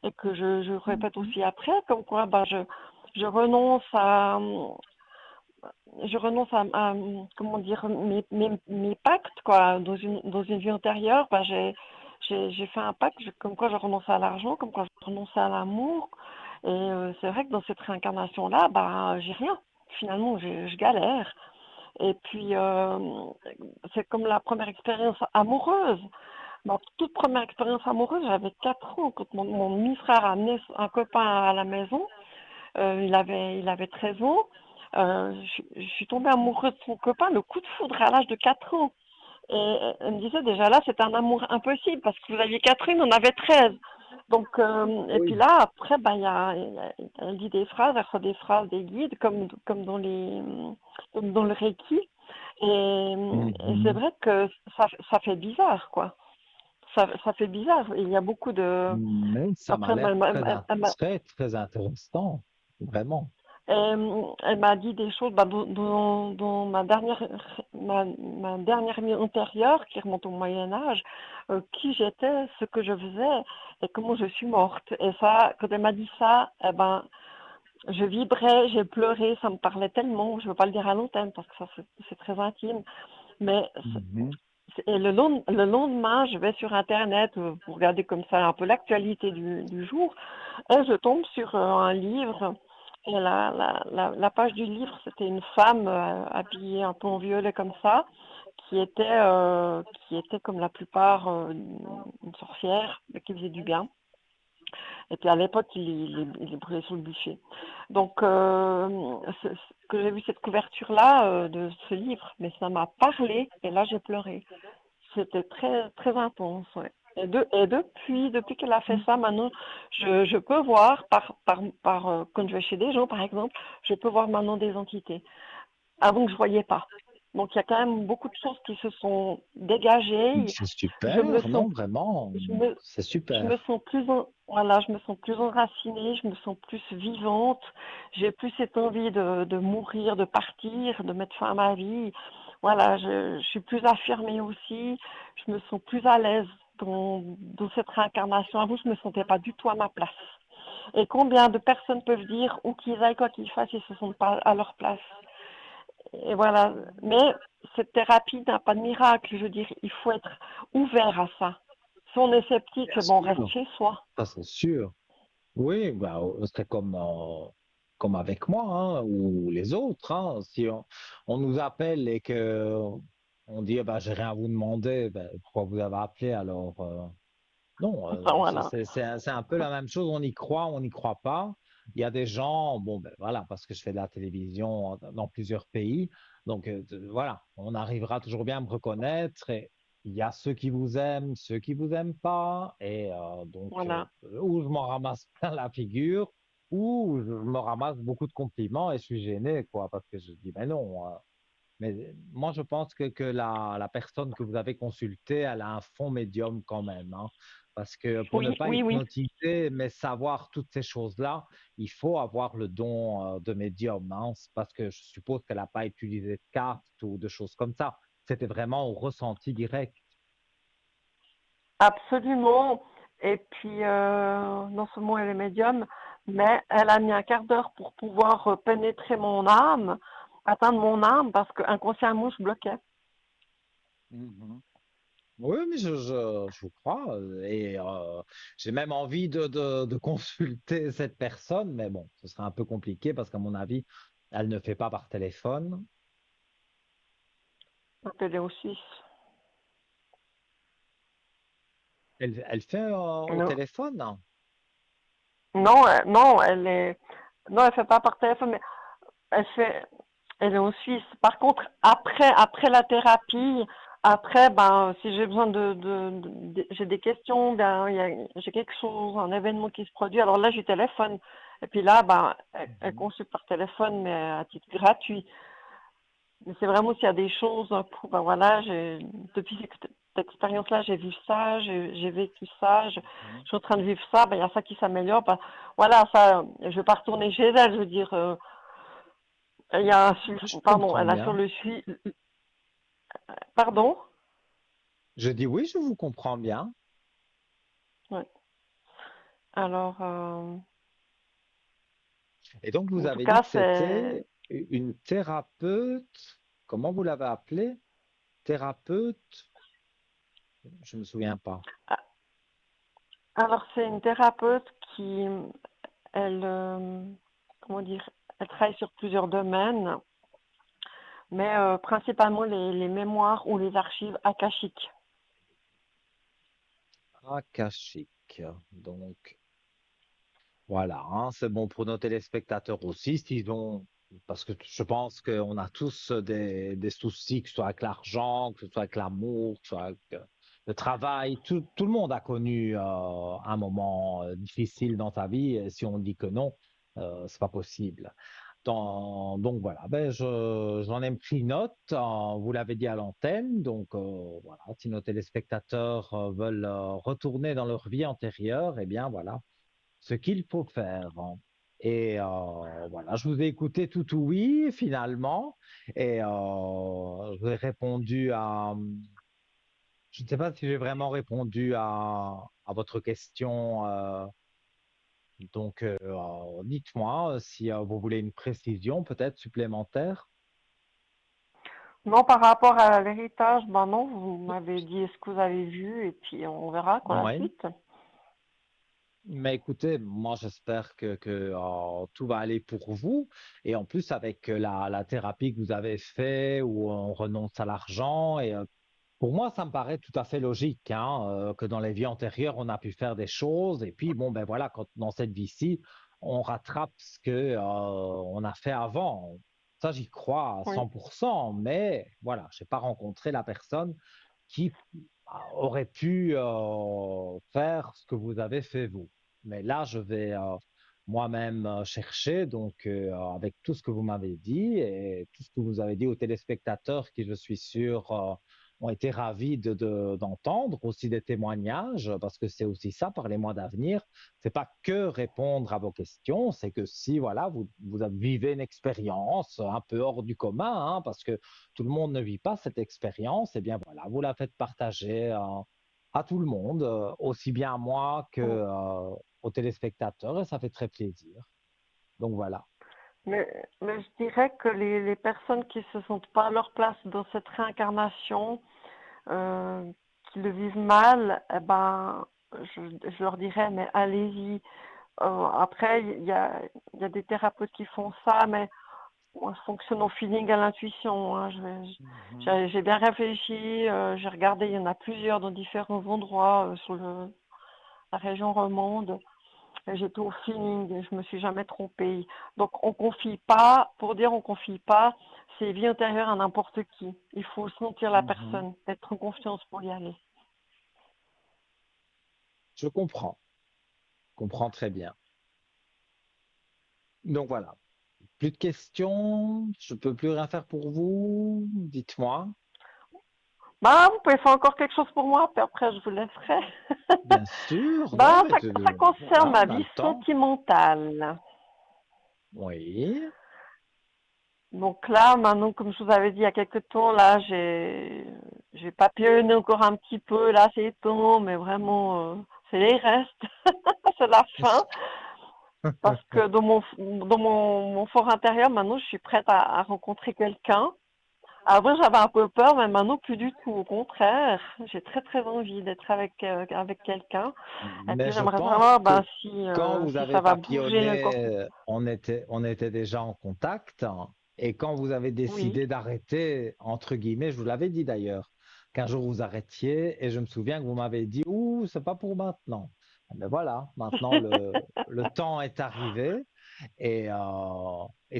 et que je répète aussi après, comme quoi bah, je renonce à, comment dire, mes pactes, quoi. Dans une vie antérieure, bah, j'ai fait un pacte, comme quoi je renonçais à l'argent, comme quoi je renonçais à l'amour. Et c'est vrai que dans cette réincarnation-là, bah, j'ai rien. Finalement, je galère. Et puis, c'est comme la première expérience amoureuse. Ma toute première expérience amoureuse, j'avais 4 ans quand mon demi-frère a amené un copain à la maison. Il avait 13 ans. Je suis tombée amoureuse de son copain, le coup de foudre à l'âge de 4 ans. Et elle me disait déjà là, c'est un amour impossible parce que vous aviez 4 ans, il en avait 13. Donc, et puis Oui. là, après, ben, elle dit des phrases, elle reçoit des phrases, des guides, comme dans le Reiki. Et c'est Mhm. vrai que ça fait bizarre, quoi. Ça fait bizarre. Il y a beaucoup de. Mais ça m'a Après, l'air très, très intéressant, vraiment. elle m'a dit des choses bah, dans ma dernière vie antérieure, qui remonte au Moyen Âge, qui j'étais, ce que je faisais et comment je suis morte. Et ça, quand elle m'a dit ça, eh ben, je vibrais, j'ai pleuré, ça me parlait tellement. Je ne veux pas le dire à l'antenne parce que ça c'est très intime. Mais Mhm. et le lendemain, je vais sur Internet pour regarder comme ça un peu l'actualité du jour et je tombe sur un livre. Et la page du livre, c'était une femme habillée un peu en violet comme ça, qui était comme la plupart une sorcière, mais qui faisait du bien. Et puis à l'époque, il est brûlé sous le bûcher. Donc, que j'ai vu cette couverture-là de ce livre, mais ça m'a parlé, et là j'ai pleuré. C'était très, très intense, ouais. Et depuis qu'elle a fait ça, maintenant, je peux voir, quand je vais chez des gens, par exemple, je peux voir maintenant des entités. Avant que je voyais pas. Donc, il y a quand même beaucoup de choses qui se sont dégagées. C'est Je me super, sens, non, vraiment, je me, c'est je me super. sens voilà, je me sens plus enracinée, je me sens plus vivante. J'ai plus cette envie de mourir, de partir, de mettre fin à ma vie. Voilà, je suis plus affirmée aussi. Je me sens plus à l'aise dans cette réincarnation. Avant, je me sentais pas du tout à ma place. Et combien de personnes peuvent dire où qu'ils aillent, quoi qu'ils fassent, ils se sentent pas à leur place. Et voilà. Mais cette thérapie n'a pas de miracle. Je veux dire, il faut être ouvert à ça. Si on est sceptique, Bien bon, on reste sûr, chez soi. ça c'est sûr. Oui, bah, c'est comme avec moi hein, ou les autres. Hein. Si on nous appelle et que on dit, bah, j'ai rien à vous demander, ben, pourquoi vous avez appelé alors? Non, Enfin, voilà. c'est un peu la même chose. On y croit, on n'y croit pas. Il y a des gens, bon, ben voilà, parce que je fais de la télévision dans plusieurs pays, donc voilà, on arrivera toujours bien à me reconnaître. Et il y a ceux qui vous aiment, ceux qui vous aiment pas, et donc Voilà. ou je m'en ramasse plein la figure, ou je me ramasse beaucoup de compliments et je suis gêné, quoi, parce que je dis, ben non. Mais moi, je pense que la personne que vous avez consultée, elle a un fond médium quand même, hein. Parce que pour ne Oui, pas oui, oui. hypnotiser, mais savoir toutes ces choses-là, il faut avoir le don de médium, hein. C'est parce que je suppose qu'elle n'a pas utilisé de cartes ou de choses comme ça. C'était vraiment au ressenti direct. Absolument. Et puis, non seulement elle est médium, mais elle a mis un quart d'heure pour pouvoir pénétrer mon âme, atteindre mon âme, parce que inconsciemment, je bloquais. Mhm. Oui, mais je vous crois. Et j'ai même envie de consulter cette personne, mais bon, ce serait un peu compliqué parce qu'à mon avis, elle ne fait pas par téléphone. Donc, elle est au Suisse. Elle fait au Non, téléphone? Non. non, non, non, elle fait pas par téléphone, mais elle fait, elle est en Suisse. Par contre, après la thérapie, après, ben, si j'ai besoin j'ai des questions, ben, j'ai quelque chose, un événement qui se produit, alors là, je téléphone. Et puis là, ben, elle Mhm. consulte par téléphone, mais à titre gratuit. Mais c'est vraiment s'il y a des choses, ben voilà, depuis cette expérience-là, j'ai vu ça, j'ai vécu ça, Mhm. je suis en train de vivre ça, ben, il y a ça qui s'améliore. Ben, voilà, ça, je vais pas retourner chez elle, je veux dire, il y a Je pardon, comprends elle a sur bien. le suivi, pardon? Je dis oui, je vous comprends bien. Ouais. Alors, Et donc, vous en tout avez dit cas, que c'est. c'était une thérapeute. Comment vous l'avez appelée? Thérapeute? Je me souviens pas. Alors, c'est une thérapeute qui, elle, comment dire, elle travaille sur plusieurs domaines, mais principalement les mémoires ou les archives akashiques. Akashique. Donc, voilà, hein, c'est bon pour nos téléspectateurs aussi, s'ils ont, parce que je pense qu'on a tous des soucis, que ce soit avec l'argent, que ce soit avec l'amour, que ce soit avec le travail. Tout le monde a connu un moment difficile dans sa vie. Et si on dit que non, c'est pas possible. Donc voilà, ben j'en ai pris note. Vous l'avez dit à l'antenne. Donc voilà, si nos téléspectateurs veulent retourner dans leur vie antérieure, eh bien voilà ce qu'il faut faire, hein. Et voilà, je vous ai écouté tout oui finalement, et je vous ai répondu à, je ne sais pas si j'ai vraiment répondu à votre question. Donc, dites-moi si vous voulez une précision peut-être supplémentaire. Non, par rapport à l'héritage, ben non, vous m'avez dit ce que vous avez vu et puis on verra quoi la Oui. suite. Mais écoutez, moi j'espère que tout va aller pour vous. Et en plus, avec la thérapie que vous avez fait, où on renonce à l'argent, et pour moi, ça me paraît tout à fait logique, hein, que dans les vies antérieures, on a pu faire des choses. Et puis, bon, ben voilà, quand dans cette vie-ci, on rattrape ce que on a fait avant. Ça, j'y crois à Oui. 100%. Mais voilà, je n'ai pas rencontré la personne qui aurait pu faire ce que vous avez fait vous. Mais là, je vais moi-même chercher, donc avec tout ce que vous m'avez dit et tout ce que vous avez dit aux téléspectateurs qui, je suis sûr, ont été ravis d'entendre aussi des témoignages, parce que c'est aussi ça, parlez-moi d'avenir. C'est pas que répondre à vos questions, c'est que si voilà, vous vivez une expérience un peu hors du commun, hein, parce que tout le monde ne vit pas cette expérience, et bien voilà, vous la faites partager à tout le monde, aussi bien à moi que Mm. aux téléspectateurs, et ça fait très plaisir. Donc voilà. Mais je dirais que les personnes qui se sentent pas à leur place dans cette réincarnation, euh, qui le vivent mal, eh ben, je leur dirais, mais allez-y. Après, il y a des thérapeutes qui font ça, mais moi, je fonctionne au feeling, à l'intuition, hein. Mhm. J'ai bien réfléchi, j'ai regardé, il y en a plusieurs dans différents endroits sur la région romande. Et j'étais au feeling, et je me suis jamais trompée. Donc on confie pas, pour dire on confie pas, c'est vie intérieure à n'importe qui. Il faut sentir la Mhm. personne, être en confiance pour y aller. Je comprends très bien. Donc voilà, plus de questions, je peux plus rien faire pour vous, dites-moi. Bah, vous pouvez faire encore quelque chose pour moi, puis après je vous laisserai. Bien sûr, non, Bah, mais ça concerne voilà, ma on a vie le temps. sentimentale. Oui. Donc là, maintenant, comme je vous avais dit il y a quelques temps, là, j'ai papillonné encore un petit peu, là, c'est temps, mais vraiment, c'est les restes, c'est la fin. Parce que mon fort intérieur, maintenant, je suis prête à rencontrer quelqu'un. Avant, j'avais un peu peur, mais maintenant, plus du tout. Au contraire, j'ai très, très envie d'être avec quelqu'un. Et Mais puis, je j'aimerais pense savoir, que ben, quand vous si avez ça va bouger encore. papillonné, on était déjà en contact. Et quand vous avez Oui, décidé d'arrêter, entre guillemets, je vous l'avais dit d'ailleurs, qu'un jour vous arrêtiez, et je me souviin que vous m'avez dit, ouh, c'est pas pour maintenant. Mais voilà, maintenant le temps est arrivé, et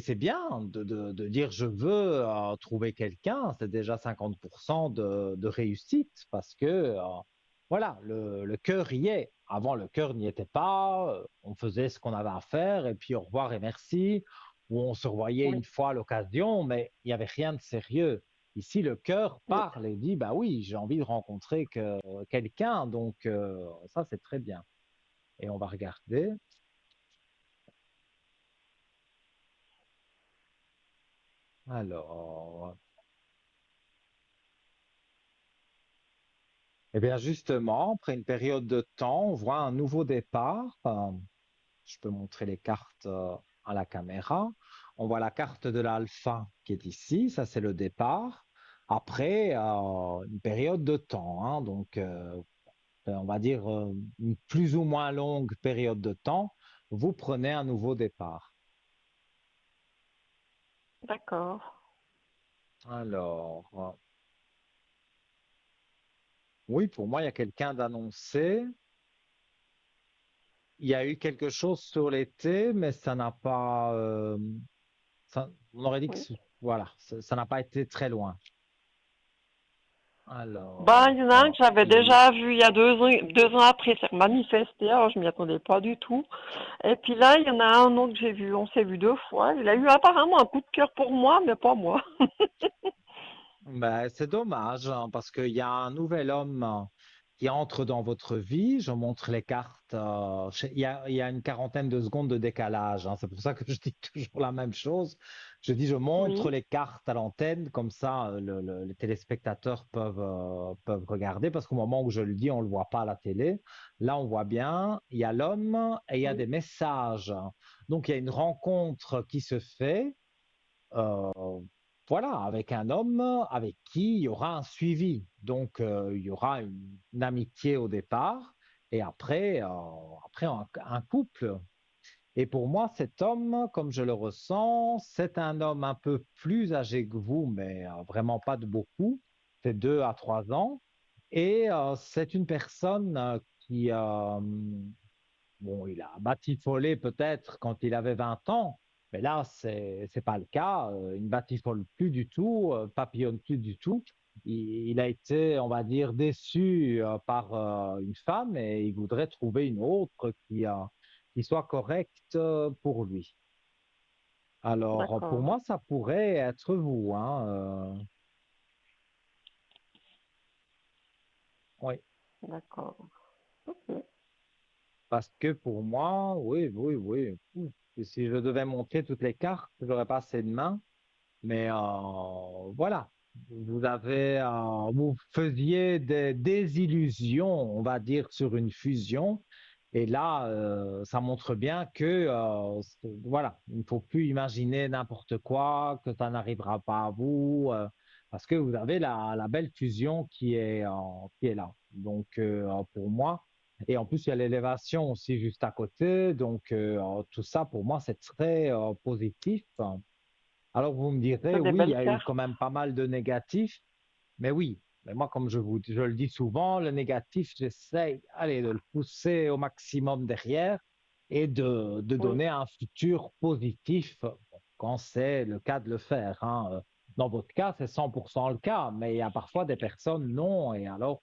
c'est bien de dire je veux trouver quelqu'un, c'est déjà 50% de réussite, parce que voilà, le cœur y est. Avant, le cœur n'y était pas. On faisait ce qu'on avait à faire et puis au revoir et merci. Ou on se revoyait oui, une fois à l'occasion, mais il n'y avait rien de sérieux. Ici, le cœur oui. parle et dit, bah oui, j'ai envie de rencontrer quelqu'un, donc ça, c'est très bien. Et on va regarder. Alors, eh bien justement, après une période de temps, on voit un nouveau départ. Je peux montrer les cartes à la caméra. On voit la carte de l'alpha qui est ici, ça c'est le départ. Après une période de temps, hein, donc on va dire une plus ou moins longue période de temps, vous prenez un nouveau départ. D'accord. Alors, oui, pour moi, il y a quelqu'un d'annoncé. Il y a eu quelque chose sur l'été, mais ça n'a pas, on aurait dit que, Oui. voilà, ça n'a pas été très loin. Alors, Ben, il y en a un que j'avais il- déjà vu il y a 2 ans après s'est manifesté, alors je m'y attendais pas du tout. Et puis là, il y en a un autre que j'ai vu, on s'est vu 2 fois. Il a eu apparemment un coup de cœur pour moi, mais pas moi. ben, c'est dommage hein, parce qu'il y a un nouvel homme qui entre dans votre vie. Je montre les cartes. Il y a une quarantaine de secondes de décalage. Hein, c'est pour ça que je dis toujours la même chose. Je dis, je montre Oui, les cartes à l'antenne, comme ça les téléspectateurs peuvent regarder parce qu'au moment où je le dis, on le voit pas à la télé. Là, on voit bien, il y a l'homme et il y a oui, des messages. Donc, il y a une rencontre qui se fait. euh, voilà, avec un homme avec qui il y aura un suivi. Donc, il y aura une amitié au départ et après un couple. Et pour moi, cet homme, comme je le ressens, c'est un homme un peu plus âgé que vous, mais vraiment pas de beaucoup. C'est 2 à 3 ans. Et c'est une personne qui, bon, il a batifolé peut-être quand il avait 20 ans, mais là, c'est pas le cas. Il ne batifole plus du tout, papillonne plus du tout. Il a été, on va dire, déçu par une femme et il voudrait trouver une autre qui soit correcte pour lui. Alors, pour d'accord, moi, ça pourrait être vous, hein. Oui, d'accord. Ok. parce que pour moi, oui, oui, oui. Ouh, et si je devais montrer toutes les cartes, je n'aurais pas assez de mains. Mais voilà, vous faisiez des désillusions, on va dire, sur une fusion. Et là, ça montre bien que voilà, il ne faut plus imaginer n'importe quoi, que ça n'arrivera pas à vous, parce que vous avez la belle fusion qui est là. Donc pour moi, et en plus il y a l'élévation aussi juste à côté, donc tout ça pour moi c'est très positif. Alors vous me direz, C'est des oui, il y belles a eu cartes. quand même pas mal de négatifs, mais oui, mais moi comme je le dis souvent, le négatif, j'essaye, allez, de le pousser au maximum derrière et de Oui, donner un futur positif quand c'est le cas de le faire, hein. Dans votre cas, c'est 100% le cas, mais il y a parfois des personnes non. Et alors,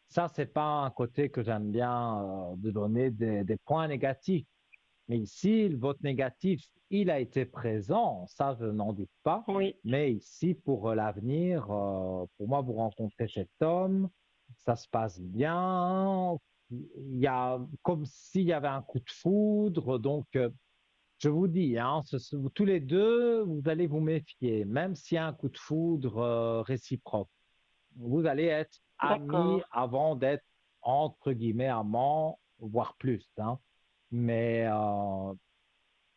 ça, c'est pas un côté que j'aime bien de donner des points négatifs. Mais ici, le vote négatif, il a été présent, ça, je n'en doute pas. oui, Mais ici, pour l'avenir, pour moi, vous rencontrez cet homme, ça se passe bien. Il y a comme s'il y avait un coup de foudre. Donc, je vous dis, hein, tous les deux, vous allez vous méfier, même s'il y a un coup de foudre réciproque. Vous allez être d'accord, amis avant d'être, entre guillemets, amants, voire plus, hein. Mais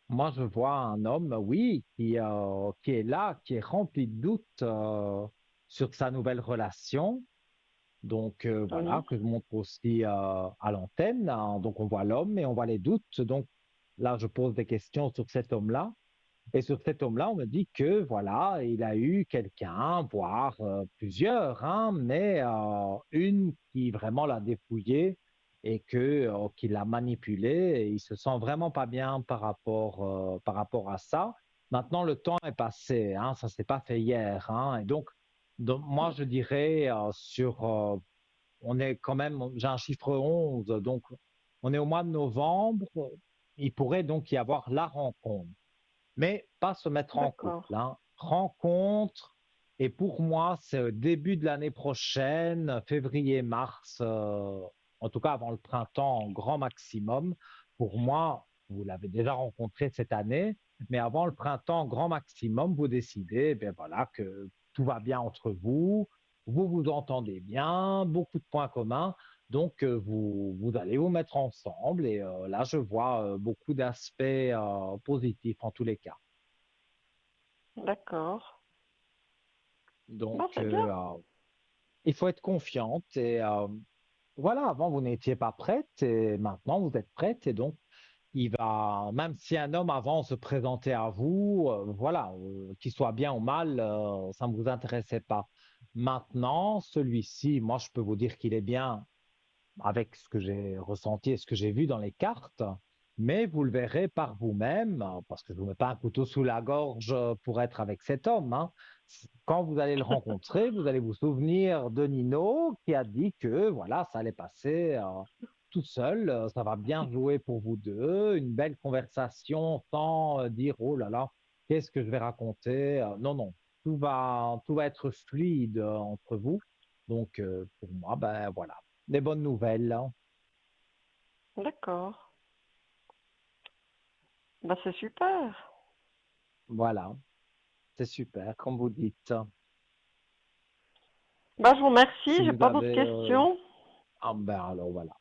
moi, je vois un homme, oui, qui est là, qui est rempli de doutes sur sa nouvelle relation. Donc voilà, oui, que je montre aussi à l'antenne, hein. Donc on voit l'homme et on voit les doutes. Donc là, je pose des questions sur cet homme-là. Et sur cet homme-là, on me dit que voilà, il a eu quelqu'un, voire plusieurs, hein, mais une qui vraiment l'a dépouillé et qui l'a manipulé. Et il se sent vraiment pas bien par rapport à ça. Maintenant, le temps est passé, hein, ça s'est pas fait hier, hein. Et donc moi, je dirais on est quand même, j'ai un chiffre 11, donc on est au mois de novembre. Il pourrait donc y avoir la rencontre, mais pas se mettre en d'accord, couple, hein. Rencontre, et pour moi, c'est au début de l'année prochaine, février, mars, en tout cas avant le printemps, en grand maximum. Pour moi, vous l'avez déjà rencontré cette année, mais avant le printemps, grand maximum, vous décidez, eh bien voilà, que tout va bien entre vous, vous vous entendez bien, beaucoup de points communs. Donc, vous allez vous mettre ensemble et là, je vois beaucoup d'aspects positifs en tous les cas. d'accord. Donc, Bon, c'est bien. il faut être confiante et voilà, avant, vous n'étiez pas prête et maintenant, vous êtes prête et donc, même si un homme avant se présentait à vous, voilà, qu'il soit bien ou mal, ça ne vous intéressait pas. Maintenant, celui-ci, moi, je peux vous dire qu'il est bien avec ce que j'ai ressenti et ce que j'ai vu dans les cartes, mais vous le verrez par vous-même, parce que je ne vous mets pas un couteau sous la gorge pour être avec cet homme, hein. Quand vous allez le rencontrer, vous allez vous souvenir de Nino qui a dit que voilà, ça allait passer tout seul, ça va bien jouer pour vous deux, une belle conversation sans dire oh là là, qu'est-ce que je vais raconter? Non, non, tout va être fluide entre vous. Donc, pour moi, ben voilà, des bonnes nouvelles, hein. D'accord. Bah, c'est super. Voilà, c'est super, comme vous dites. Bah, je vous Si remercie. J'ai vous pas d'autres avez, questions. ah ben alors voilà.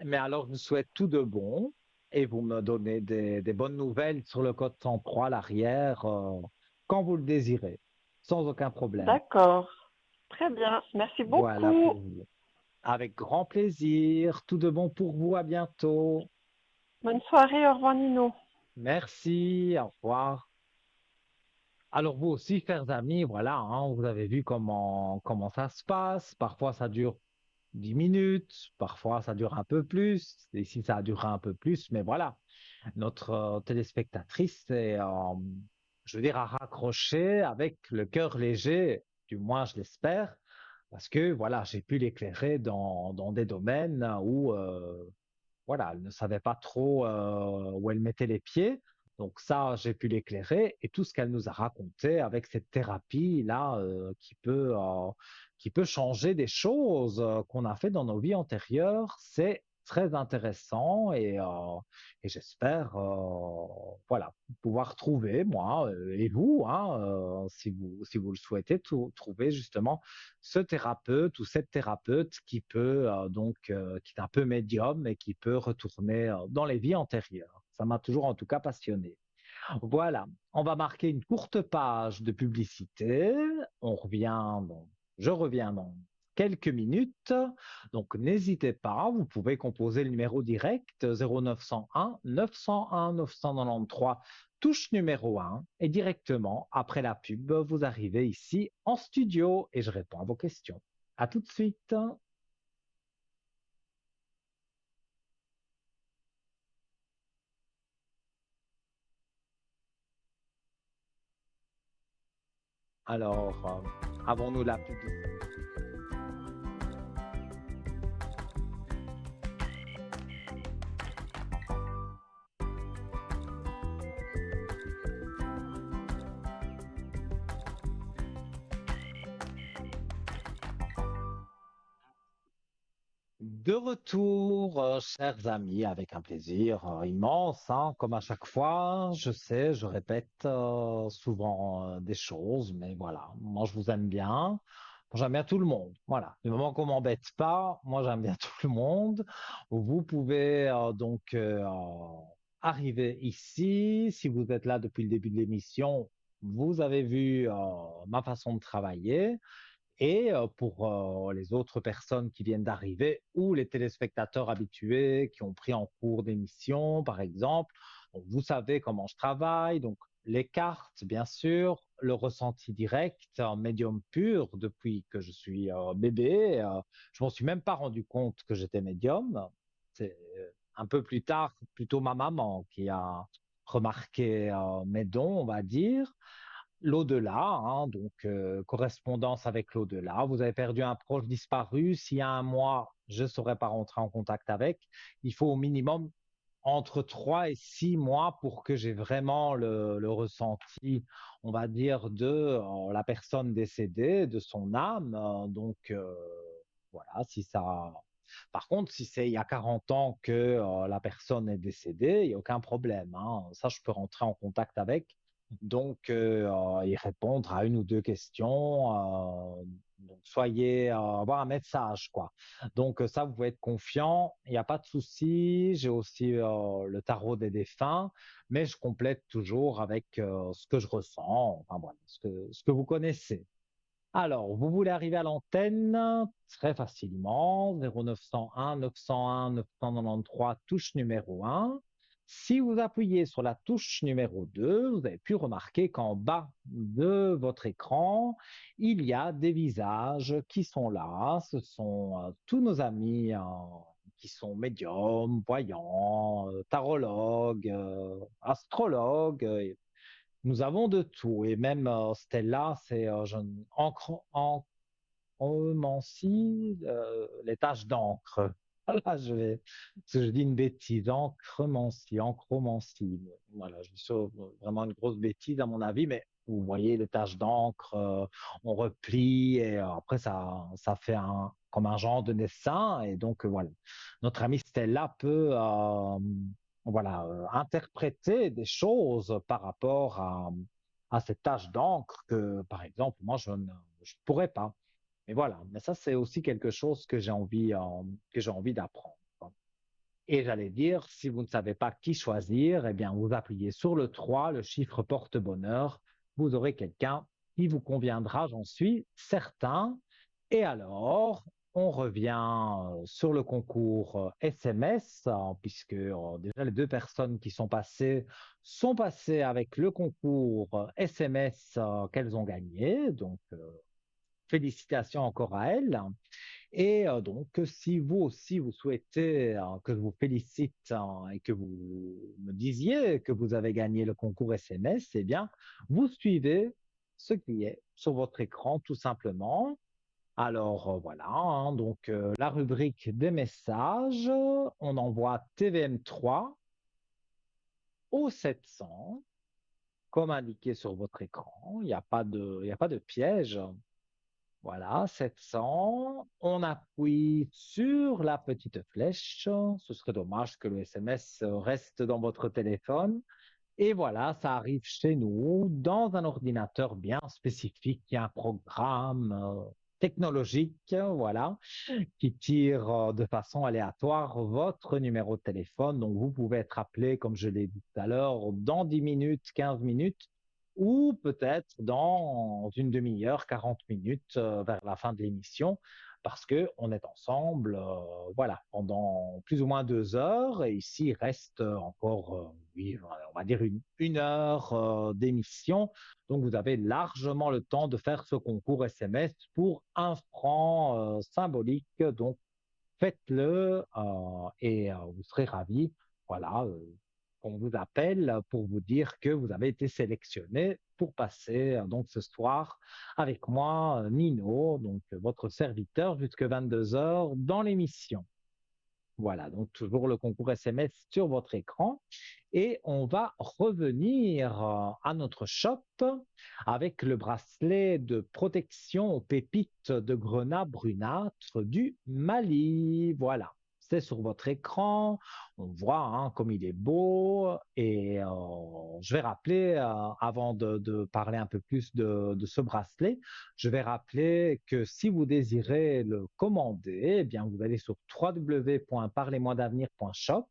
Mais alors, je vous souhaite tout de bon et vous me donnez des bonnes nouvelles sur le code 103, l'arrière, quand vous le désirez, sans aucun problème. D'accord. Très bien. Merci Voilà beaucoup. pour vous. Avec grand plaisir, tout de bon pour vous, à bientôt. Bonne soirée. Au revoir, Nino. Merci, au revoir. Alors vous aussi, chers amis, voilà, hein, vous avez vu comment ça se passe. Parfois, ça dure 10 minutes, parfois ça dure un peu plus, ici ça a duré un peu plus, mais voilà, notre téléspectatrice je veux dire, a raccroché avec le cœur léger, du moins je l'espère, parce que voilà, j'ai pu l'éclairer dans des domaines où voilà, elle ne savait pas trop où elle mettait les pieds. Donc ça, j'ai pu l'éclairer et tout ce qu'elle nous a raconté avec cette thérapie-là qui peut changer des choses qu'on a fait dans nos vies antérieures, c'est très intéressant et j'espère voilà, pouvoir trouver, moi et vous, hein, si vous le souhaitez, trouver justement ce thérapeute ou cette thérapeute qui peut qui est un peu médium et qui peut retourner dans les vies antérieures. Ça m'a toujours en tout cas passionné. Voilà, on va marquer une courte page de publicité. Je reviens dans quelques minutes. Donc n'hésitez pas, vous pouvez composer le numéro direct 0901 901 993 touche numéro 1 et directement après la pub, vous arrivez ici en studio et je réponds à vos questions. À tout de suite. Alors, avons-nous la publicité? De retour, chers amis, avec un plaisir immense, hein, comme à chaque fois. Je sais, je répète souvent des choses, mais voilà, moi je vous aime bien. Moi, j'aime bien tout le monde. Voilà, du moment qu'on m'embête pas, moi j'aime bien tout le monde. Vous pouvez arriver ici. Si vous êtes là depuis le début de l'émission, vous avez vu ma façon de travailler. Et pour les autres personnes qui viennent d'arriver ou les téléspectateurs habitués qui ont pris en cours d'émission, par exemple, donc vous savez comment je travaille, donc les cartes, bien sûr, le ressenti direct en médium pur depuis que je suis bébé. Je m'en suis même pas rendu compte que j'étais médium. C'est un peu plus tard, plutôt ma maman qui a remarqué mes dons, on va dire l'au-delà, hein, donc correspondance avec l'au-delà. Vous avez perdu un proche disparu, s'il y a un mois, je ne saurais pas rentrer en contact avec. Il faut au minimum entre 3 et 6 mois pour que j'ai vraiment le ressenti, on va dire, de la personne décédée, de son âme. Voilà, si ça. Par contre, si c'est il y a 40 ans que la personne est décédée, il n'y a aucun problème, hein. Ça, je peux rentrer en contact avec. Donc, y répondre à une ou deux questions. Donc, soyez, avoir un message, quoi. Donc, ça, vous pouvez être confiant. Il n'y a pas de souci. J'ai aussi le tarot des défunts, mais je complète toujours avec ce que je ressens, enfin, voilà, ce que vous connaissez. Alors, vous voulez arriver à l'antenne très facilement, 0901 901 993, touche numéro 1. Si vous appuyez sur la touche numéro 2, vous avez pu remarquer qu'en bas de votre écran, il y a des visages qui sont là. Ce sont tous nos amis qui sont médiums, voyants, tarologues, astrologues, nous avons de tout et même Stella, c'est encromancie, les taches d'encre. Là, parce que je dis une bêtise, encromancie. Voilà, je dis ça, vraiment une grosse bêtise à mon avis, mais vous voyez les taches d'encre, on replie et après ça fait comme un genre de dessin et donc voilà. Notre amie Stella peut voilà, interpréter des choses par rapport à cette tache d'encre que, par exemple, moi, je ne pourrais pas. Mais voilà, mais ça, c'est aussi quelque chose que j'ai envie d'apprendre. Et j'allais dire, si vous ne savez pas qui choisir, eh bien, vous appuyez sur le 3, le chiffre porte-bonheur. Vous aurez quelqu'un qui vous conviendra, j'en suis certain. Et alors, on revient sur le concours SMS, puisque déjà les deux personnes qui sont passées avec le concours SMS qu'elles ont gagné. Donc, félicitations encore à elles. Et donc, si vous aussi vous souhaitez que je vous félicite et que vous me disiez que vous avez gagné le concours SMS, eh bien, vous suivez ce qui est sur votre écran tout simplement. Alors voilà, hein, donc la rubrique des messages, on envoie TVM3 au 700, comme indiqué sur votre écran. Il y a pas de piège. Voilà, 700. On appuie sur la petite flèche. Ce serait dommage que le SMS reste dans votre téléphone. Et voilà, ça arrive chez nous dans un ordinateur bien spécifique. Il y a un programme technologique, voilà, qui tire de façon aléatoire votre numéro de téléphone. Donc, vous pouvez être appelé, comme je l'ai dit tout à l'heure, dans 10 minutes, 15 minutes, ou peut-être dans une demi-heure, 40 minutes vers la fin de l'émission, parce que on est ensemble, voilà, pendant plus ou moins 2 heures. Et ici, il reste encore, oui, on va dire une heure d'émission. Donc, vous avez largement le temps de faire ce concours SMS pour 1 franc symbolique. Donc, faites-le et vous serez ravis. Voilà, qu'on vous appelle pour vous dire que vous avez été sélectionné pour passer donc ce soir avec moi, Nino, donc votre serviteur, jusque 22 heures dans l'émission. Voilà, donc toujours le concours SMS sur votre écran. Et on va revenir à notre shop avec le bracelet de protection aux pépites de grenat brunâtre du Mali. Voilà, c'est sur votre écran. On voit hein, comme il est beau. Et je vais rappeler, avant de parler un peu plus de ce bracelet, je vais rappeler que si vous désirez le commander, eh bien, vous allez sur www.parlez-moi-d'avenir.shop.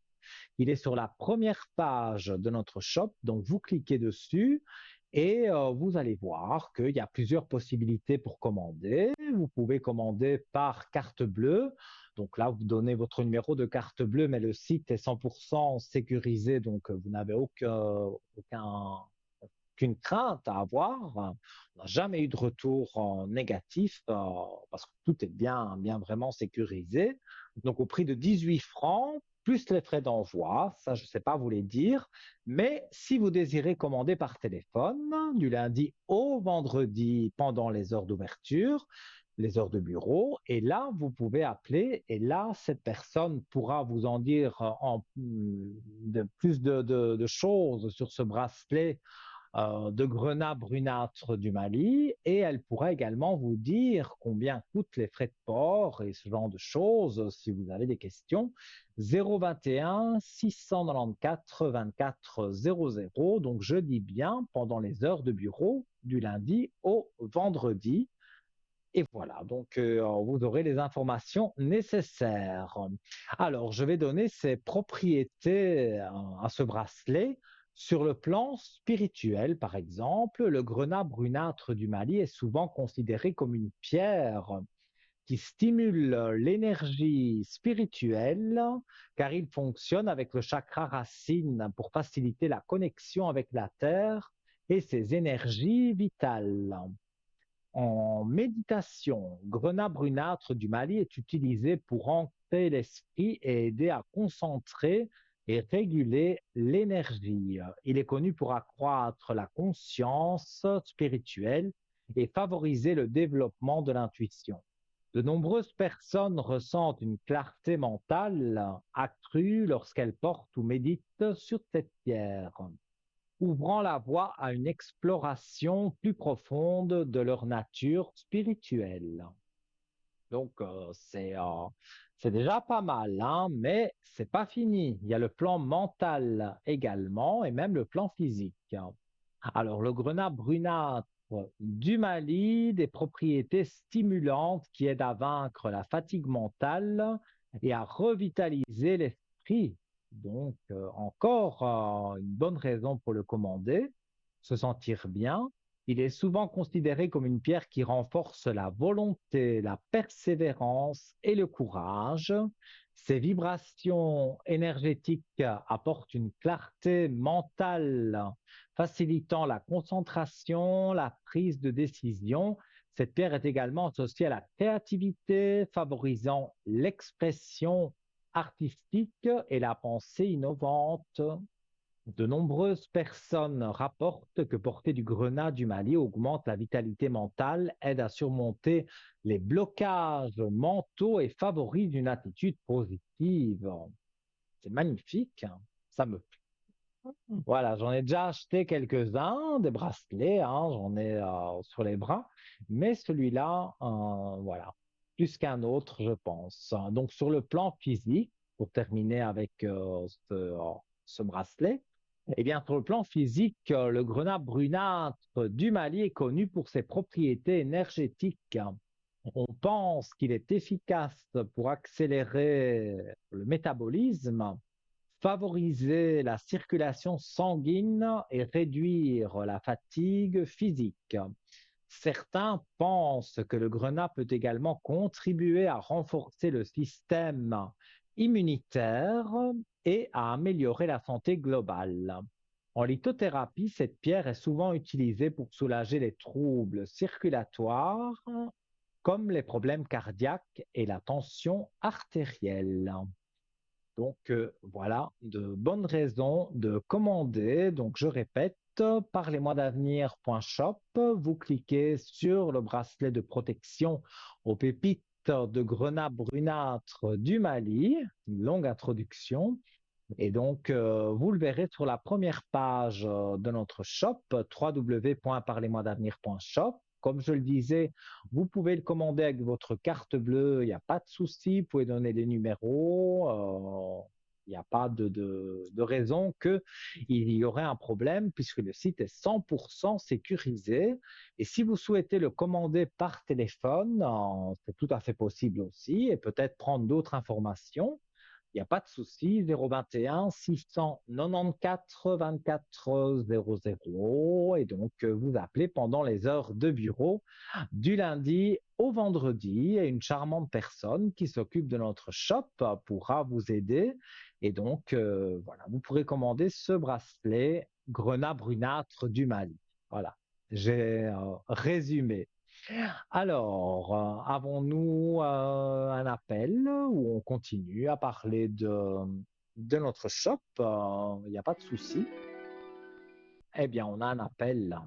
Il est sur la première page de notre shop, donc vous cliquez dessus et vous allez voir qu'il y a plusieurs possibilités pour commander. Vous pouvez commander par carte bleue. Donc là, vous donnez votre numéro de carte bleue, mais le site est 100% sécurisé, donc vous n'avez aucune crainte à avoir. On n'a jamais eu de retour négatif parce que tout est bien vraiment sécurisé. Donc au prix de 18 francs, plus les frais d'envoi, ça je ne sais pas vous les dire, mais si vous désirez commander par téléphone du lundi au vendredi pendant les heures d'ouverture, les heures de bureau, et là vous pouvez appeler, et là cette personne pourra vous en dire plus de choses sur ce bracelet de grenat brunâtre du Mali, et elle pourra également vous dire combien coûtent les frais de port et ce genre de choses si vous avez des questions. 021 694 24 00, donc je dis bien pendant les heures de bureau du lundi au vendredi. Et voilà, donc vous aurez les informations nécessaires. Alors, je vais donner ses propriétés à ce bracelet. Sur le plan spirituel, par exemple, le grenat brunâtre du Mali est souvent considéré comme une pierre qui stimule l'énergie spirituelle car il fonctionne avec le chakra racine pour faciliter la connexion avec la terre et ses énergies vitales. En méditation, grenat brunâtre du Mali est utilisé pour ancrer l'esprit et aider à concentrer et réguler l'énergie. Il est connu pour accroître la conscience spirituelle et favoriser le développement de l'intuition. De nombreuses personnes ressentent une clarté mentale accrue lorsqu'elles portent ou méditent sur cette pierre, ouvrant la voie à une exploration plus profonde de leur nature spirituelle. Donc, c'est déjà pas mal, hein, mais c'est pas fini. Il y a le plan mental également et même le plan physique. Alors, le grenat brunâtre du Mali, des propriétés stimulantes qui aident à vaincre la fatigue mentale et à revitaliser l'esprit. Donc, encore une bonne raison pour le commander, se sentir bien. Il est souvent considéré comme une pierre qui renforce la volonté, la persévérance et le courage. Ses vibrations énergétiques apportent une clarté mentale, facilitant la concentration, la prise de décision. Cette pierre est également associée à la créativité, favorisant l'expression artistique et la pensée innovante. De nombreuses personnes rapportent que porter du grenat du Mali augmente la vitalité mentale, aide à surmonter les blocages mentaux et favorise une attitude positive. C'est magnifique, hein. Ça me Voilà, j'en ai déjà acheté quelques-uns, des bracelets, hein, j'en ai sur les bras, mais celui-là, voilà, plus qu'un autre, je pense. Donc, sur le plan physique, pour terminer avec ce bracelet, eh bien, sur le plan physique, le grenat brunâtre du Mali est connu pour ses propriétés énergétiques. On pense qu'il est efficace pour accélérer le métabolisme, favoriser la circulation sanguine et réduire la fatigue physique. Certains pensent que le grenat peut également contribuer à renforcer le système immunitaire et à améliorer la santé globale. En lithothérapie, cette pierre est souvent utilisée pour soulager les troubles circulatoires comme les problèmes cardiaques et la tension artérielle. Donc voilà, de bonnes raisons de commander. Donc je répète, parlez-moi-d'avenir.shop, vous cliquez sur le bracelet de protection aux pépites de grenat brunâtre du Mali, une longue introduction. Et donc, vous le verrez sur la première page de notre shop, www.parlez-moi-d'avenir.shop. Comme je le disais, vous pouvez le commander avec votre carte bleue, il n'y a pas de souci, vous pouvez donner des numéros, il n'y a pas de raison qu'il y aurait un problème puisque le site est 100% sécurisé. Et si vous souhaitez le commander par téléphone, c'est tout à fait possible aussi et peut-être prendre d'autres informations. Il n'y a pas de souci, 021 694 24 00 et donc vous appelez pendant les heures de bureau du lundi au vendredi et une charmante personne qui s'occupe de notre shop pourra vous aider et donc voilà, vous pourrez commander ce bracelet grenat brunâtre du Mali. Voilà, j'ai résumé. Alors, avons-nous un appel ou on continue à parler de notre shop? Il n'y a pas de souci. Eh bien, on a un appel là.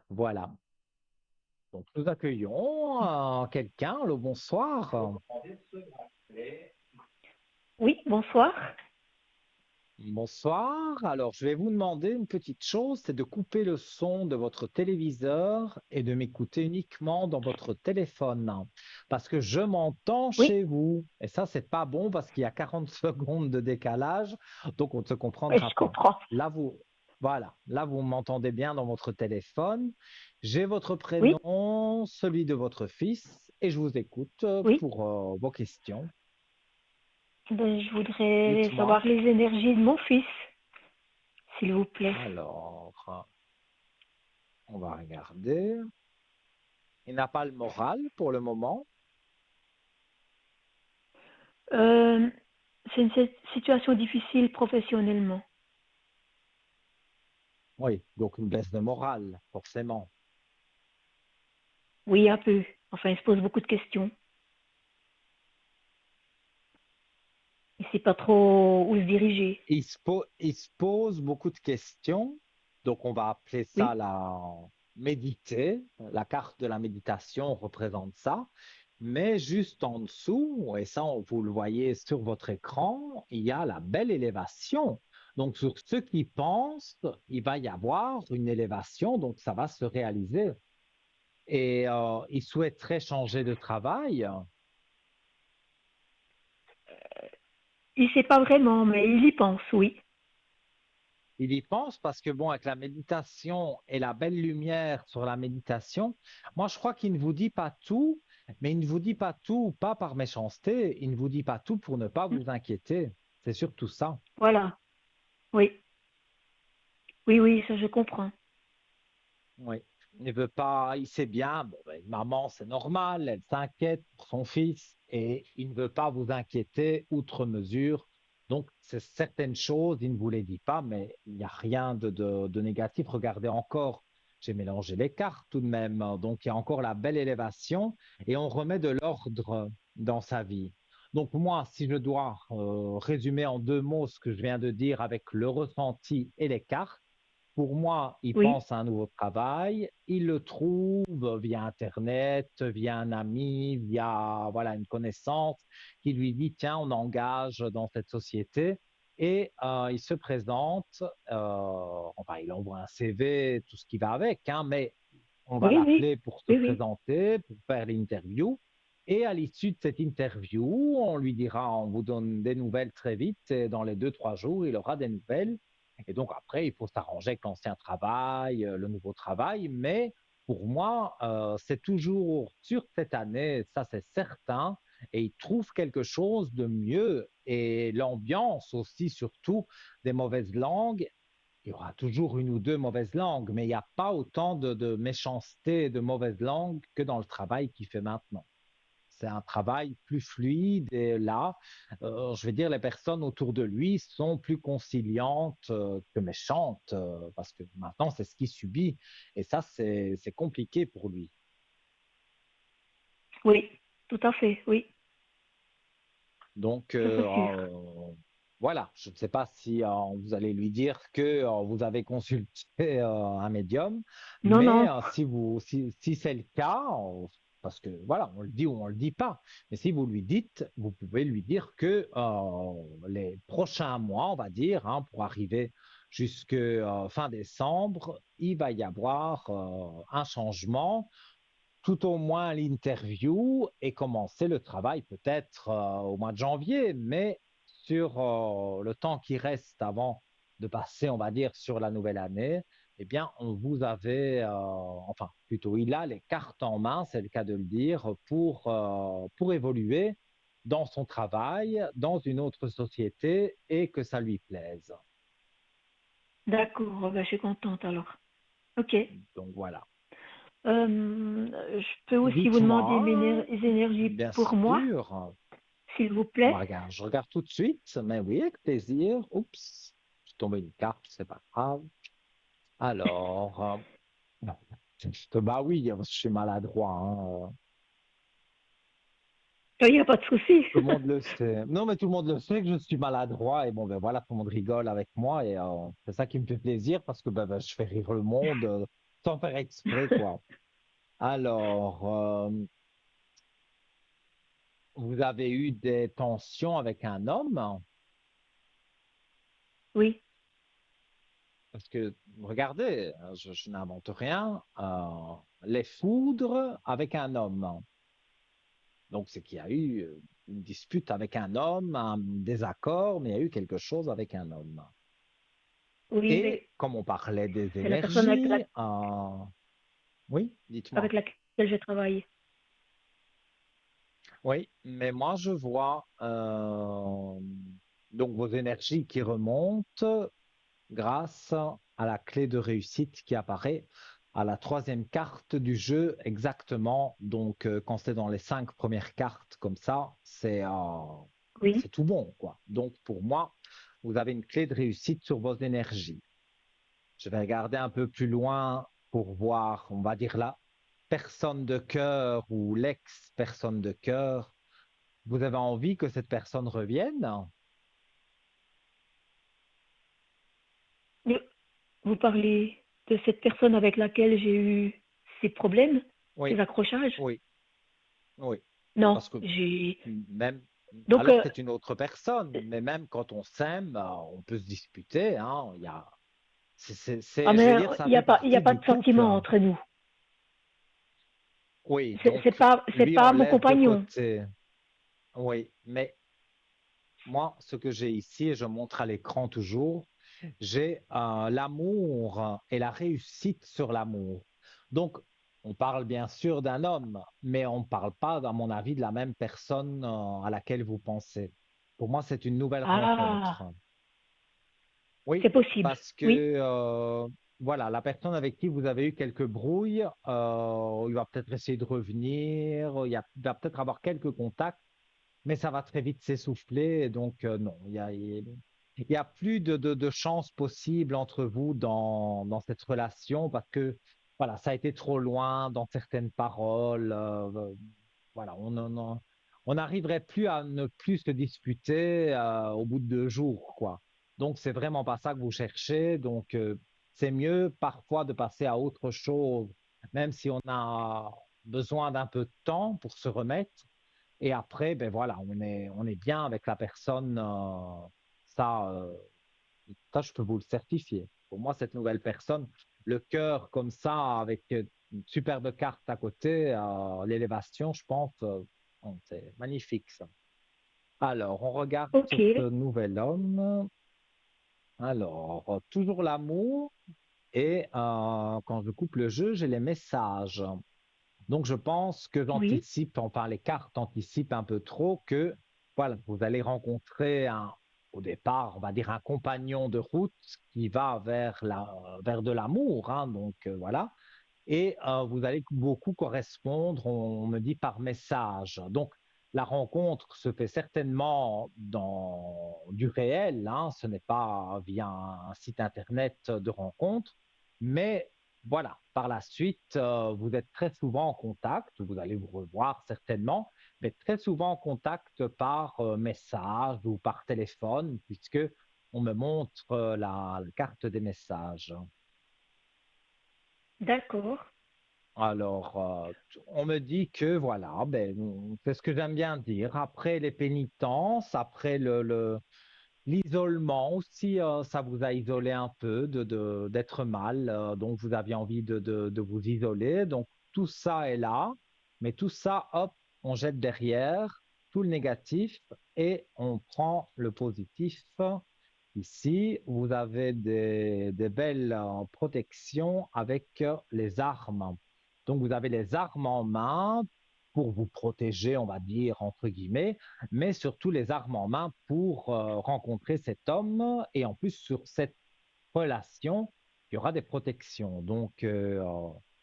Voilà. Donc, nous accueillons quelqu'un. Le bonsoir. Oui, bonsoir. Bonsoir. Alors, je vais vous demander une petite chose, c'est de couper le son de votre téléviseur et de m'écouter uniquement dans votre téléphone. Parce que je m'entends Oui, chez vous. Et ça, c'est pas bon parce qu'il y a 40 secondes de décalage, donc on ne se oui, comprendra je pas. comprends. Là, voilà. Là, vous m'entendez bien dans votre téléphone. J'ai votre Oui, prénom, celui de votre fils, et je vous écoute oui. pour vos questions. Ben, je voudrais Dites-moi. savoir les énergies de mon fils, s'il vous plaît. Alors, on va regarder. Il n'a pas le moral pour le moment. Euh, c'est une situation difficile professionnellement. Oui, donc une baisse de morale, forcément. Oui, un peu. Enfin, il se pose beaucoup de questions. Il ne sait pas trop où se diriger. Il se pose beaucoup de questions. Donc, on va appeler ça Oui, la méditer. La carte de la méditation représente ça. Mais juste en dessous, et ça, vous le voyez sur votre écran, il y a la belle élévation. Donc, sur ceux qui pensent, il va y avoir une élévation, donc ça va se réaliser. Et il souhaiterait changer de travail. il ne sait pas vraiment, mais il y pense, oui. Il y pense parce que, bon, avec la méditation et la belle lumière sur la méditation, moi, je crois qu'il ne vous dit pas tout, mais il ne vous dit pas tout, pas par méchanceté, il ne vous dit pas tout pour ne pas vous inquiéter. C'est surtout ça. Voilà, oui. Oui, oui, ça je comprends. Oui. Il ne veut pas, il sait bien, bon, ben, maman, c'est normal, elle s'inquiète pour son fils et il ne veut pas vous inquiéter outre mesure. Donc, c'est certaines choses, il ne vous les dit pas, mais il n'y a rien de négatif. Regardez encore, j'ai mélangé les cartes tout de même. Donc, il y a encore la belle élévation et on remet de l'ordre dans sa vie. Donc, moi, si je dois résumer en 2 mots ce que je viens de dire avec le ressenti et les cartes, pour moi, il Oui, pense à un nouveau travail, il le trouve via Internet, via un ami, via voilà, une connaissance qui lui dit, tiens, on engage dans cette société. Et il se présente, enfin, il envoie un CV, tout ce qui va avec, hein, mais on va oui, oui, l'appeler pour se oui, oui. présenter, pour faire l'interview. Et à l'issue de cette interview, on lui dira, on vous donne des nouvelles très vite, et dans les 2, 3 jours, il aura des nouvelles. Et donc après, il faut s'arranger avec l'ancien travail, le nouveau travail, mais pour moi, c'est toujours sur cette année, ça c'est certain, et il trouve quelque chose de mieux. Et l'ambiance aussi, surtout des mauvaises langues, il y aura toujours une ou deux mauvaises langues, mais il n'y a pas autant de méchanceté et de mauvaises langues que dans le travail qu'il fait maintenant. C'est un travail plus fluide et là, je vais dire, les personnes autour de lui sont plus conciliantes que méchantes parce que maintenant, c'est ce qu'il subit et ça, c'est compliqué pour lui. Oui, tout à fait, oui. Donc, Ça c'est sûr. voilà, je ne sais pas si vous allez lui dire que vous avez consulté un médium, Non, mais non. si c'est le cas, parce que voilà, on le dit ou on le dit pas, mais si vous lui dites, vous pouvez lui dire que les prochains mois, on va dire, hein, pour arriver jusque fin décembre, il va y avoir un changement, tout au moins l'interview et commencer le travail peut-être au mois de janvier, mais sur le temps qui reste avant de passer, on va dire, sur la nouvelle année, eh bien, on vous avait, enfin, plutôt, il a les cartes en main, c'est le cas de le dire, pour évoluer dans son travail, dans une autre société et que ça lui plaise. D'accord, oh, ben, je suis contente alors. Ok. Donc voilà. Je peux aussi vous demander Dites-moi, mes énergies bien pour moi, sûr. s'il vous Moi, plaît. regarde, je regarde tout de suite, mais oui, avec plaisir. Oups, je suis tombé une carte, c'est pas grave. Alors, non. Bah oui, je suis maladroit, hein. Il n'y a pas de souci. Tout le monde le sait. Non, mais tout le monde le sait que je suis maladroit et bon, ben voilà, tout le monde rigole avec moi et c'est ça qui me fait plaisir parce que je fais rire le monde sans faire exprès, quoi. Alors, vous avez eu des tensions avec un homme? Oui, Parce que, regardez, je n'invente rien, les foudres avec un homme. Donc, c'est qu'il y a eu une dispute avec un homme, un désaccord, mais il y a eu quelque chose avec un homme. oui, Et comme on parlait des c'est la personne énergies, oui, dites-moi. avec laquelle je travaille. Oui, mais moi, je vois donc vos énergies qui remontent grâce à la clé de réussite qui apparaît à la troisième carte du jeu exactement. Donc, quand c'est dans les 5 premières cartes comme ça, Oui. c'est tout bon, quoi. Donc, pour moi, vous avez une clé de réussite sur vos énergies. Je vais regarder un peu plus loin pour voir, on va dire la personne de cœur ou l'ex-personne de cœur. Vous avez envie que cette personne revienne? Mais vous parlez de cette personne avec laquelle j'ai eu ces problèmes, ces Oui, accrochages? oui, oui. Non, Parce que j'ai. même, Donc, alors c'est une autre personne, mais même quand on s'aime, on peut se disputer, hein. ah Je mais veux dire, ça il y a fait pas, il y a partie pas du de couple. sentiment entre nous. Oui, C'est donc c'est lui, on pas mon laisse de compagnon. côté. Oui, mais moi, ce que j'ai ici, et je montre à l'écran toujours, j'ai l'amour et la réussite sur l'amour. Donc, on parle bien sûr d'un homme, mais on ne parle pas, à mon avis, de la même personne à laquelle vous pensez. Pour moi, c'est une nouvelle rencontre. Ah, Oui, c'est possible. parce que Oui. voilà, la personne avec qui vous avez eu quelques brouilles, il va peut-être essayer de revenir, il va peut-être avoir quelques contacts, mais ça va très vite s'essouffler. Donc non, il y a plus de chances possibles entre vous dans cette relation parce que voilà, ça a été trop loin dans certaines paroles. Voilà, on n'arriverait plus à ne plus se disputer au bout de 2 jours, quoi. Donc, c'est vraiment pas ça que vous cherchez. Donc, c'est mieux parfois de passer à autre chose, même si on a besoin d'un peu de temps pour se remettre. Et après, ben voilà, on est bien avec la personne. Ça, euh, Ça, je peux vous le certifier. Pour moi, cette nouvelle personne, le cœur comme ça, avec une superbe carte à côté, l'élévation, je pense, bon, c'est magnifique ça. Alors, on regarde Ok. sur ce nouvel homme. Alors, toujours l'amour. Et quand je coupe le jeu, j'ai les messages. Donc, je pense que Oui. j'anticipe, enfin, les cartes anticipent un peu trop que, voilà, vous allez rencontrer au départ, on va dire un compagnon de route qui va vers de l'amour, hein, donc voilà. Et vous allez beaucoup correspondre, on me dit, par message. Donc, la rencontre se fait certainement dans du réel, hein, ce n'est pas via un site internet de rencontre, mais voilà, par la suite, vous êtes très souvent en contact, vous allez vous revoir certainement, mais très souvent en contact par message ou par téléphone, puisque on me montre la carte des messages. D'accord, Alors, on me dit que voilà, ben, c'est ce que j'aime bien dire. Après les pénitences, après l'isolement aussi, ça vous a isolé un peu d'être mal, donc vous aviez envie de vous isoler. Donc tout ça est là, mais tout ça, hop, on jette derrière tout le négatif et on prend le positif. Ici, vous avez des belles protections avec les armes. Donc vous avez les armes en main pour vous protéger, on va dire, entre guillemets, mais surtout les armes en main pour rencontrer cet homme. Et en plus, sur cette relation, il y aura des protections. Donc,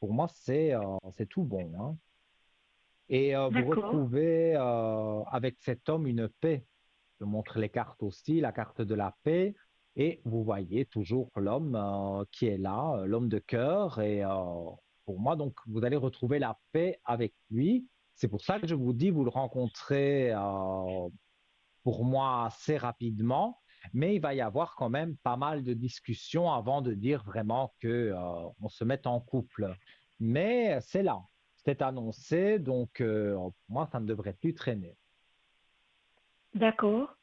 pour moi, c'est tout bon, hein. Et vous d'accord, retrouvez avec cet homme une paix. Je montre les cartes aussi, la carte de la paix. Et vous voyez toujours l'homme qui est là, l'homme de cœur. Et pour moi, donc, vous allez retrouver la paix avec lui. C'est pour ça que je vous dis, vous le rencontrez pour moi assez rapidement, mais il va y avoir quand même pas mal de discussions avant de dire vraiment que on se mette en couple. Mais c'est là, c'est annoncé, donc pour moi, ça ne devrait plus traîner. d'accord.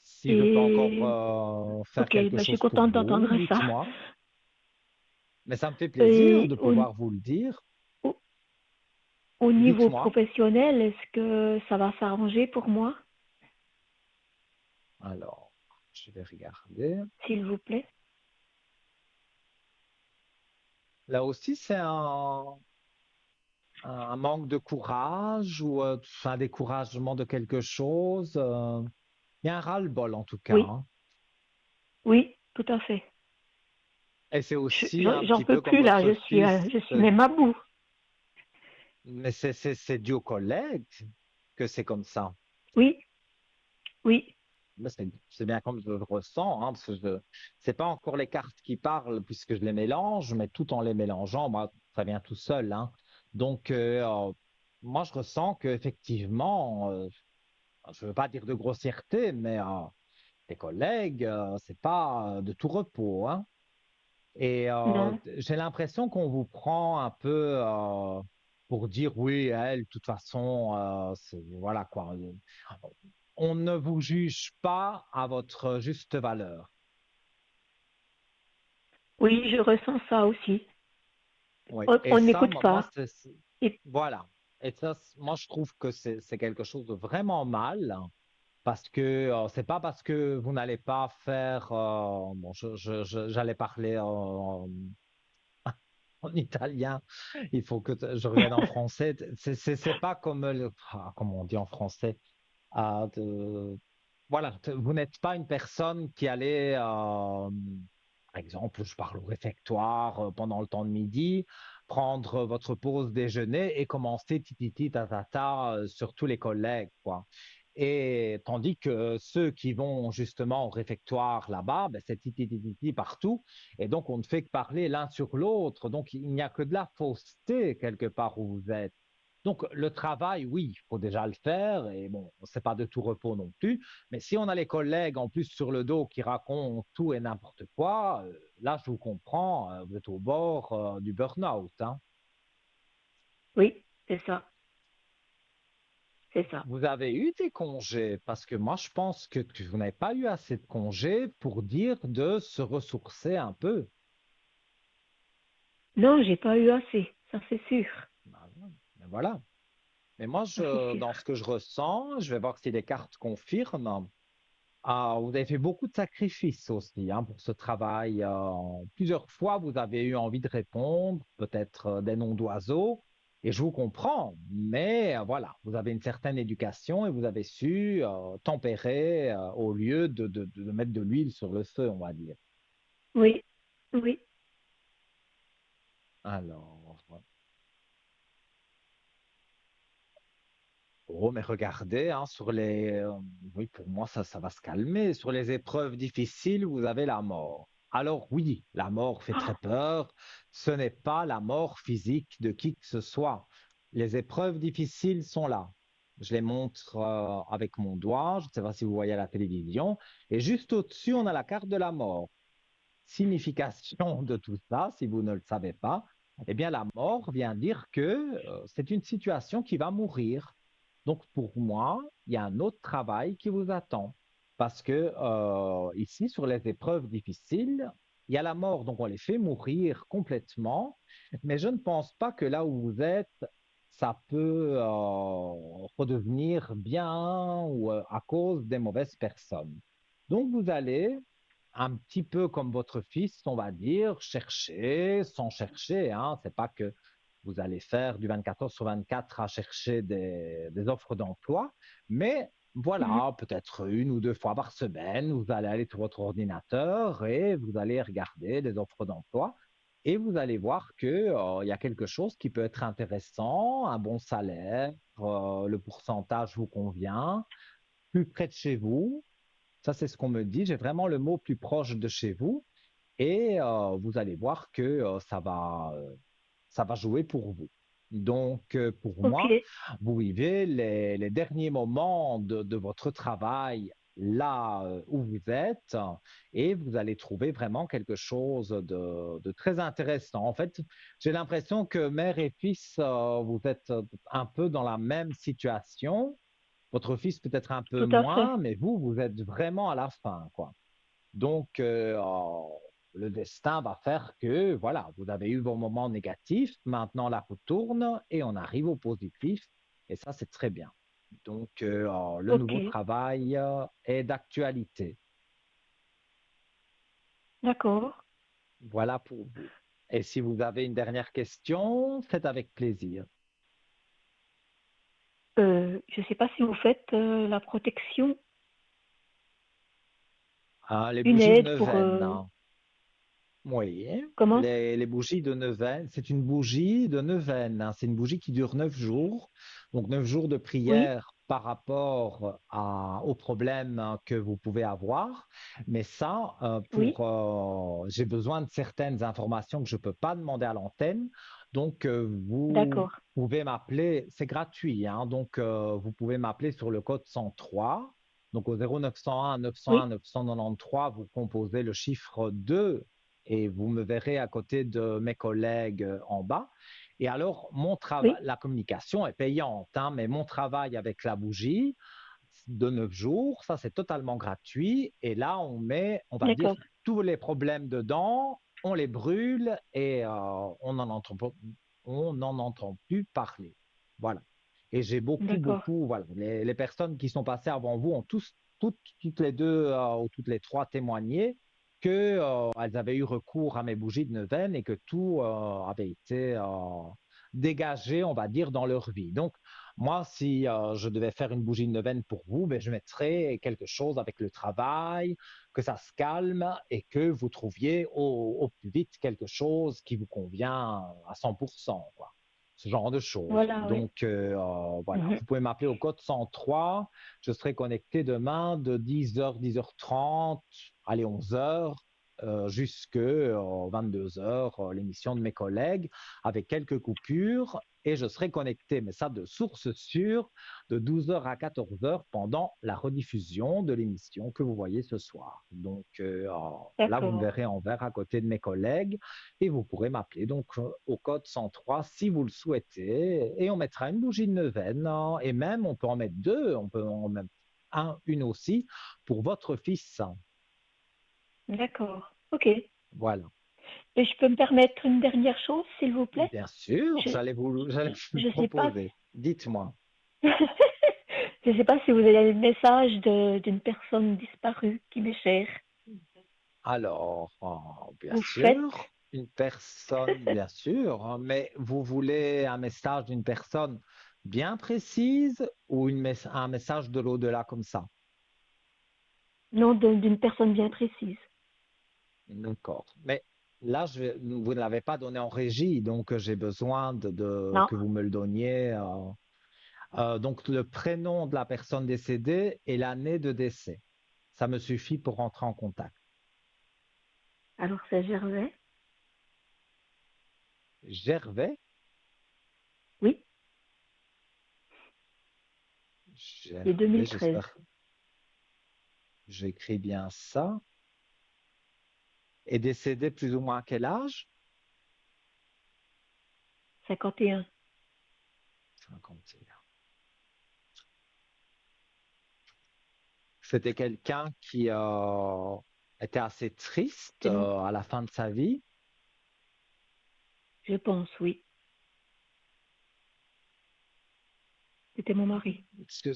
Si je peux encore Et faire ok, quelque ben, je suis chose pour contente vous, d'entendre ça. dites-moi. Mais ça me fait plaisir Et de pouvoir vous le dire. au- au niveau Dites-moi. professionnel, est-ce que ça va s'arranger pour moi, Alors, je vais regarder. s'il vous plaît? Là aussi, c'est un manque de courage ou un découragement de quelque chose. Il y a un ras-le-bol en tout cas, Oui, hein. oui, tout à fait. Et c'est aussi un J'en petit peux peu comme plus là, votre fils, je suis même à bout. mais c'est dû aux collègues que c'est comme ça. Oui, oui, Mais c'est bien comme je le ressens, hein, parce que c'est pas encore les cartes qui parlent puisque je les mélange, mais tout en les mélangeant, moi, ça vient tout seul, hein. Donc, moi, je ressens qu'effectivement, je veux pas dire de grossièreté, mais tes collègues, c'est pas de tout repos, hein. Et non. j'ai l'impression qu'on vous prend un peu pour dire oui, elle, de toute façon, voilà quoi. On ne vous juge pas à votre juste valeur. Oui, je ressens ça aussi. Oui. Et On ça, n'écoute moi, pas. Et voilà. Et ça, moi, je trouve que c'est quelque chose de vraiment mal, hein, parce que c'est pas parce que vous n'allez pas faire. Bon, j'allais parler en italien. Il faut que je revienne en français. C'est pas comme comme on dit en français. Voilà, vous n'êtes pas une personne qui allait, par exemple, je parle au réfectoire pendant le temps de midi, prendre votre pause déjeuner et commencer tititi tatata sur tous les collègues, quoi. Et tandis que ceux qui vont justement au réfectoire là-bas, ben, c'est titi partout. Et donc, on ne fait que parler l'un sur l'autre. Donc, il n'y a que de la fausseté quelque part où vous êtes. Donc, le travail, oui, il faut déjà le faire. Et bon, c'est pas de tout repos non plus. Mais si on a les collègues en plus sur le dos qui racontent tout et n'importe quoi, là, je vous comprends, vous êtes au bord du burn-out, hein. oui, c'est ça, c'est ça. Vous avez eu des congés parce que moi, je pense que vous n'avez pas eu assez de congés pour dire de se ressourcer un peu. Non, j'ai pas eu assez, ça c'est sûr, Ben, ben voilà. Mais moi, ça c'est sûr. dans ce que je ressens, je vais voir si les cartes confirment. Ah, vous avez fait beaucoup de sacrifices aussi hein, pour ce travail. Plusieurs fois, vous avez eu envie de répondre, peut-être des noms d'oiseaux, et je vous comprends. Mais voilà, vous avez une certaine éducation et vous avez su tempérer au lieu de mettre de l'huile sur le feu, on va dire. Oui, oui, Alors, oh, mais regardez, hein, oui, pour moi, ça va se calmer. Sur les épreuves difficiles, vous avez la mort. Alors oui, la mort fait très peur. Ce n'est pas la mort physique de qui que ce soit. Les épreuves difficiles sont là. Je les montre avec mon doigt. Je ne sais pas si vous voyez à la télévision. Et juste au-dessus, on a la carte de la mort. Signification de tout ça, si vous ne le savez pas, eh bien, la mort vient dire que c'est une situation qui va mourir. Donc, pour moi, il y a un autre travail qui vous attend. Parce que ici, sur les épreuves difficiles, il y a la mort, donc on les fait mourir complètement. Mais je ne pense pas que là où vous êtes, ça peut redevenir bien ou à cause des mauvaises personnes. Donc, vous allez un petit peu comme votre fils, on va dire, chercher sans chercher, hein. C'est pas que vous allez faire du 24 heures sur 24 à chercher des offres d'emploi, mais Mhm. voilà, peut-être une ou deux fois par semaine, vous allez aller sur votre ordinateur et vous allez regarder les offres d'emploi et vous allez voir que, il y a quelque chose qui peut être intéressant, un bon salaire, le pourcentage vous convient, plus près de chez vous. Ça, c'est ce qu'on me dit. J'ai vraiment le mot plus proche de chez vous et vous allez voir que ça va jouer pour vous. Donc, pour Ok, moi, vous vivez les derniers moments de votre travail là où vous êtes et vous allez trouver vraiment quelque chose de très intéressant. En fait, j'ai l'impression que mère et fils, vous êtes un peu dans la même situation. Votre fils peut-être un peu tout à fait. moins, mais vous, vous êtes vraiment à la fin, quoi. Donc, le destin va faire que, voilà, vous avez eu vos moments négatifs, maintenant la roue tourne et on arrive au positif, et ça, c'est très bien. Donc, le Ok, nouveau travail est d'actualité. d'accord. Voilà pour vous. Et si vous avez une dernière question, faites avec plaisir. Je ne sais pas si vous faites la protection, Ah, les une bougies de aide pour... neuvaine, hein. Oui, comment? les bougies de neuvaine, c'est une bougie de neuvaine, hein. C'est une bougie qui dure 9 jours. Donc 9 jours de Oui, prière par rapport aux problèmes que vous pouvez avoir. Mais ça, oui, j'ai besoin de certaines informations que je ne peux pas demander à l'antenne. Donc vous d'accord. pouvez m'appeler, c'est gratuit, hein. Donc vous pouvez m'appeler sur le code 103. Donc au 0901 901 Oui, 993, vous composez le chiffre 2 et vous me verrez à côté de mes collègues en bas. Et alors, mon travail, oui, la communication est payante, hein, mais mon travail avec la bougie de 9 jours, ça c'est totalement gratuit. Et là, on met, on va dire, d'accord, tous les problèmes dedans, on les brûle et on n'en entend plus parler. Voilà. Et j'ai beaucoup, d'accord. beaucoup, voilà, les personnes qui sont passées avant vous ont toutes les deux ou toutes les trois témoigné que elles avaient eu recours à mes bougies de neuvaine et que tout avait été dégagé, on va dire, dans leur vie. Donc, moi, si je devais faire une bougie de neuvaine pour vous, ben, je mettrais quelque chose avec le travail, que ça se calme et que vous trouviez au plus vite quelque chose qui vous convient à 100%, quoi. Ce genre de choses. Voilà, oui. Donc, voilà, Mhm. vous pouvez m'appeler au code 103. Je serai connecté demain de 10h, 10h30, allez, 11h, jusque 22h, l'émission de mes collègues, avec quelques coupures, et je serai connecté, mais ça de source sûre, de 12h à 14h pendant la rediffusion de l'émission que vous voyez ce soir. Donc là, vous me D'accord, verrez en vert à côté de mes collègues, et vous pourrez m'appeler donc au code 103 si vous le souhaitez, et on mettra une bougie de neuvaine, hein, et même on peut en mettre deux, on peut en mettre une aussi pour votre fils. d'accord. Ok. Et Voilà. je peux me permettre une dernière chose, s'il vous plaît? Bien sûr, Je j'allais vous je sais pas. proposer. Dites-moi. Je sais pas si vous avez le message d'une personne disparue qui m'est chère. Alors, bien Vous faites? sûr, une personne, bien sûr, hein, mais vous voulez un message d'une personne bien précise ou un message de l'au-delà comme ça? Non, d'une personne bien précise. D'accord. Mais là, vous ne l'avez pas donné en régie, donc j'ai besoin Non. que vous me le donniez. Donc, le prénom de la personne décédée et l'année de décès. Ça me suffit pour rentrer en contact. Alors, c'est Gervais. Gervais, Oui, c'est Gervais, 2013. j'espère que j'écris bien ça. Et décédé plus ou moins à quel âge? 51. 51. C'était quelqu'un qui était assez triste C'est mon, à la fin de sa vie. je pense, oui. C'était mon mari. Est-ce que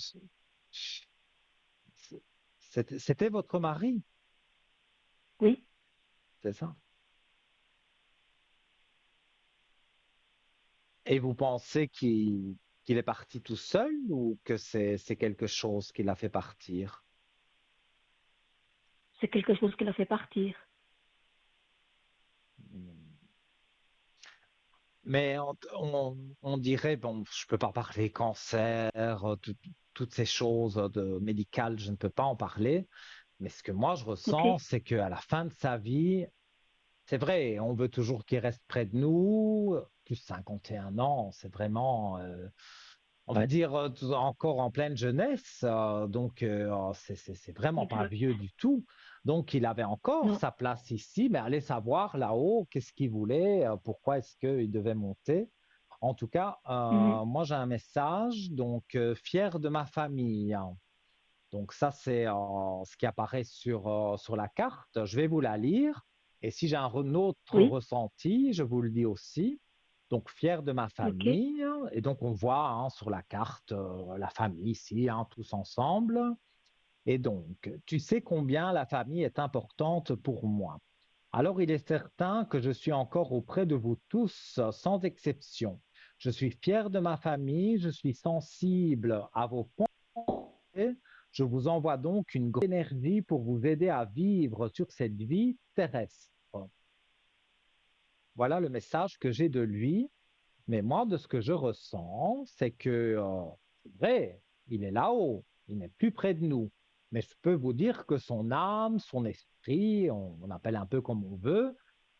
c'était votre mari, Oui, c'est ça? Et vous pensez qu'il est parti tout seul ou que c'est quelque chose qui l'a fait partir? c'est quelque chose qui l'a fait partir. Mais on dirait, bon, je peux pas parler cancer, toutes ces choses de médicales, je ne peux pas en parler. Mais ce que moi je Ok. ressens, c'est qu'à la fin de sa vie, c'est vrai, on veut toujours qu'il reste près de nous. Plus 51 ans, c'est vraiment, on va dire, encore en pleine jeunesse. Donc, c'est vraiment pas Exact. vieux du tout. Donc, il avait encore Non. sa place ici, mais allez savoir là-haut qu'est-ce qu'il voulait, pourquoi est-ce qu'il devait monter. En tout cas, Mhm. moi, j'ai un message, donc, fier de ma famille. Donc ça, c'est ce qui apparaît sur la carte. Je vais vous la lire. Et si j'ai un autre Oui, ressenti, je vous le dis aussi. Donc fier de ma ok. famille. Et donc on voit sur la carte la famille ici, tous ensemble. Et donc, tu sais combien la famille est importante pour moi. Alors il est certain que je suis encore auprès de vous tous, sans exception. Je suis fier de ma famille, je suis sensible à vos pensées. Je vous envoie donc une grande énergie pour vous aider à vivre sur cette vie terrestre. Voilà le message que j'ai de lui. Mais moi, de ce que je ressens, c'est que c'est vrai, il est là-haut, il n'est plus près de nous. Mais je peux vous dire que son âme, son esprit, on appelle un peu comme on veut,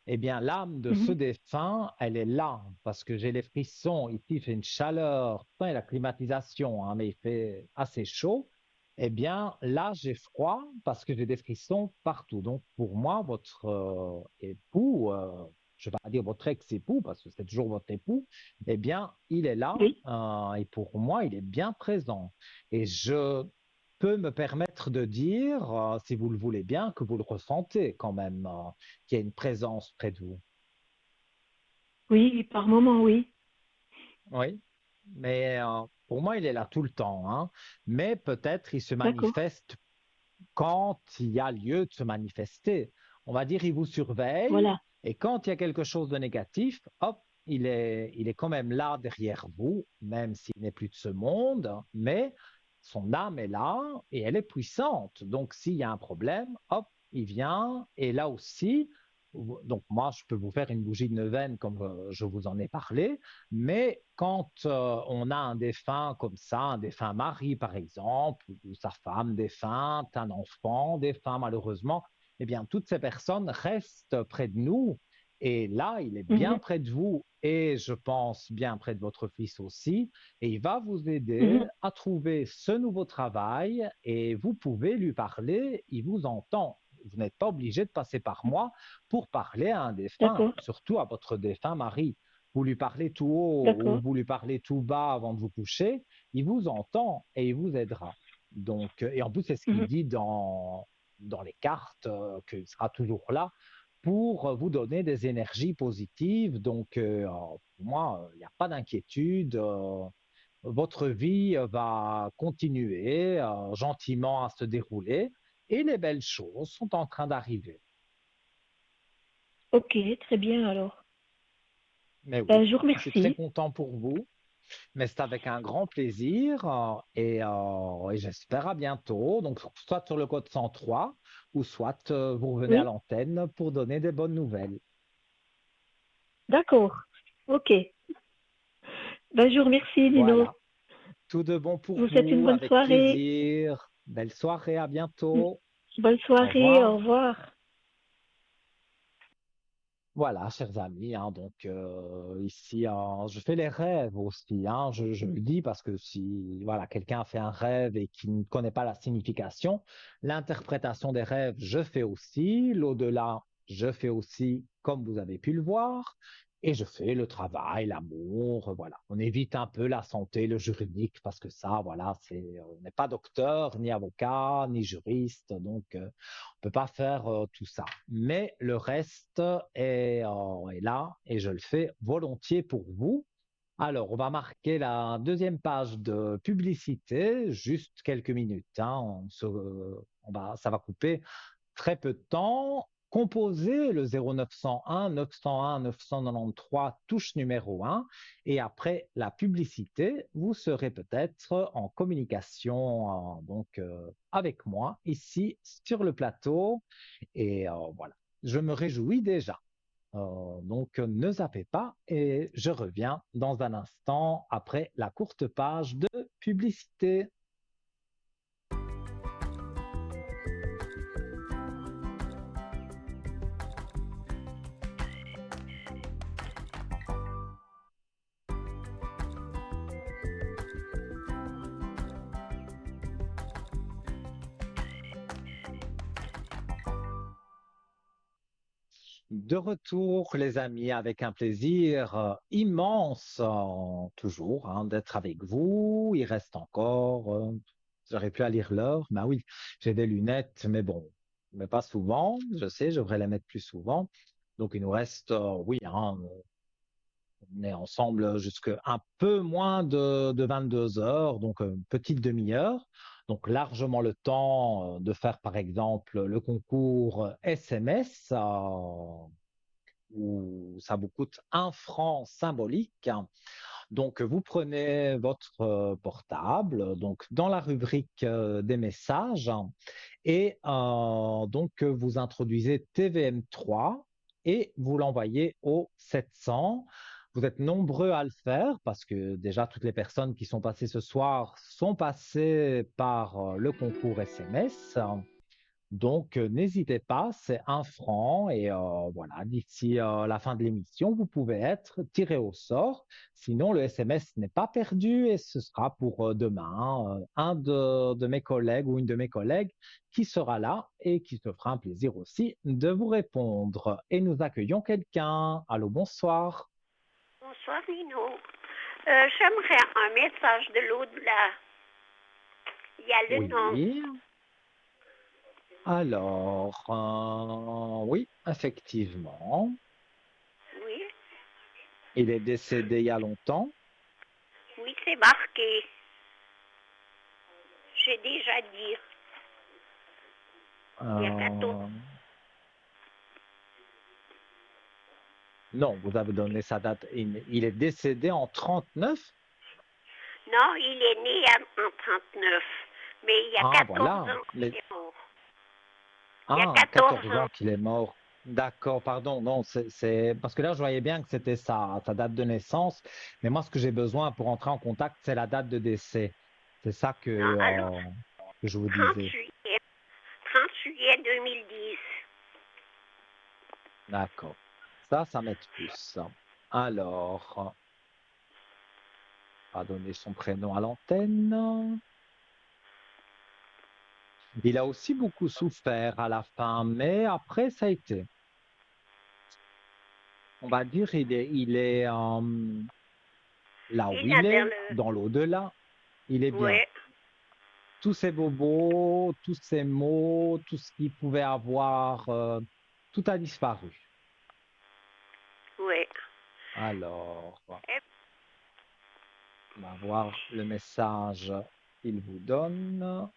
eh bien, l'âme de ce Mhm. défunt, elle est là, parce que j'ai les frissons. Ici, il fait une chaleur, enfin, la climatisation, hein, mais il fait assez chaud. Eh bien, là, j'ai froid parce que j'ai des frissons partout. Donc, pour moi, votre époux, je ne vais pas dire votre ex-époux, parce que c'est toujours votre époux, eh bien, il est là, Oui, et pour moi, il est bien présent. Et je peux me permettre de dire, si vous le voulez bien, que vous le ressentez quand même, qu'il y a une présence près de vous. oui, par moment, oui. Oui, mais pour moi, il est là tout le temps, hein. Mais peut-être il se D'accord. manifeste quand il y a lieu de se manifester. On va dire, il vous surveille Voilà. et quand il y a quelque chose de négatif, hop, il est quand même là derrière vous, même s'il n'est plus de ce monde, mais son âme est là et elle est puissante. Donc, s'il y a un problème, hop, il vient et là aussi, donc moi, je peux vous faire une bougie de neuvaine comme je vous en ai parlé, mais quand on a un défunt comme ça, un défunt mari par exemple, ou sa femme défunte, un enfant défunt malheureusement, eh bien toutes ces personnes restent près de nous. Et là, il est bien Mhm. près de vous et je pense bien près de votre fils aussi. Et il va vous aider Mhm. à trouver ce nouveau travail et vous pouvez lui parler, il vous entend. Vous n'êtes pas obligé de passer par moi pour parler à un défunt, D'accord. surtout à votre défunt mari. Vous lui parlez tout haut ou D'accord. vous lui parlez tout bas avant de vous coucher, il vous entend et il vous aidera. Donc, et en plus, c'est ce qu'il Mhm. dit dans les cartes, qu'il sera toujours là pour vous donner des énergies positives. Donc, pour moi, il n'y a pas d'inquiétude. Votre vie va continuer gentiment à se dérouler et les belles choses sont en train d'arriver. Ok, très bien alors. Mais Ben, oui, je vous je suis très remercie. content pour vous. Mais c'est avec un grand plaisir et j'espère à bientôt. Donc, soit sur le code 103 ou soit vous revenez à Oui, l'antenne pour donner des bonnes nouvelles. d'accord. Ok. Ben, je vous remercie, Nino. Voilà. Tout de bon Je pour vous souhaite une vous, bonne avec soirée. plaisir. Belle soirée, à bientôt. Bonne Au soirée, au revoir. revoir. Voilà, chers amis, hein, donc ici, je fais les rêves aussi, hein, je le dis parce que si voilà, quelqu'un a fait un rêve et qui ne connaît pas la signification, l'interprétation des rêves, je fais aussi, l'au-delà, je fais aussi, comme vous avez pu le voir, et je fais le travail, l'amour, voilà. On évite un peu la santé, le juridique, parce que ça, voilà, on n'est pas docteur, ni avocat, ni juriste, donc on peut pas faire tout ça. Mais le reste est là et je le fais volontiers pour vous. Alors, on va marquer la deuxième page de publicité, juste quelques minutes, hein. Ça va couper très peu de temps. Composez le 0901 901 993 touche numéro 1 et après la publicité, vous serez peut-être en communication avec moi ici sur le plateau et voilà, je me réjouis déjà. Donc ne zappez pas et je reviens dans un instant après la courte page de publicité. De retour, les amis, avec un plaisir immense, toujours, hein, d'être avec vous. Il reste encore, j'aurais pu à lire l'heure, mais oui, j'ai des lunettes, mais bon, mais pas souvent, je sais, je devrais les mettre plus souvent. Donc, il nous reste, oui, hein, on est ensemble jusqu'à un peu moins de 22 heures, donc une petite demi-heure. Donc largement le temps de faire par exemple le concours SMS où ça vous coûte 1 franc symbolique. Donc vous prenez votre portable, donc dans la rubrique des messages et donc vous introduisez TVM3 et vous l'envoyez au 700. Vous êtes nombreux à le faire parce que déjà toutes les personnes qui sont passées ce soir sont passées par le concours SMS. Donc, n'hésitez pas, c'est 1 franc et voilà, d'ici la fin de l'émission, vous pouvez être tiré au sort. Sinon, le SMS n'est pas perdu et ce sera pour demain un de mes collègues ou une de mes collègues qui sera là et qui se fera un plaisir aussi de vous répondre. Et nous accueillons quelqu'un. Allô, bonsoir. Bonsoir Nino. J'aimerais un message de l'au-delà. Il y a le nom. Oui. Alors, oui, effectivement, Oui, il est décédé il y a longtemps. oui, c'est marqué. J'ai déjà dit. Il y a 14. Euh, non, vous avez donné sa date. Il est décédé en 39. Non, il est né en 39. Mais il y a Ah, 14 voilà. ans qu'il est mort. Il y a Ah, 14 14 ans. ans qu'il est mort. D'accord, pardon. Non, parce que là, je voyais bien que c'était sa date de naissance. Mais moi, ce que j'ai besoin pour entrer en contact, c'est la date de décès. C'est ça Non, alors, que je vous 30 disais. juillet. 30 juillet 2010. D'accord. Ça m'aide plus. Alors, on va donner son prénom à l'antenne. Il a aussi beaucoup souffert à la fin, mais après, ça a été. On va dire, il est là où Il il a vers est, le... dans l'au-delà, il est bien. Ouais, Tous ces bobos, tous ces mots, tout ce qu'il pouvait avoir, tout a disparu. ouais. Alors, Eh, on va voir le message qu'il vous donne.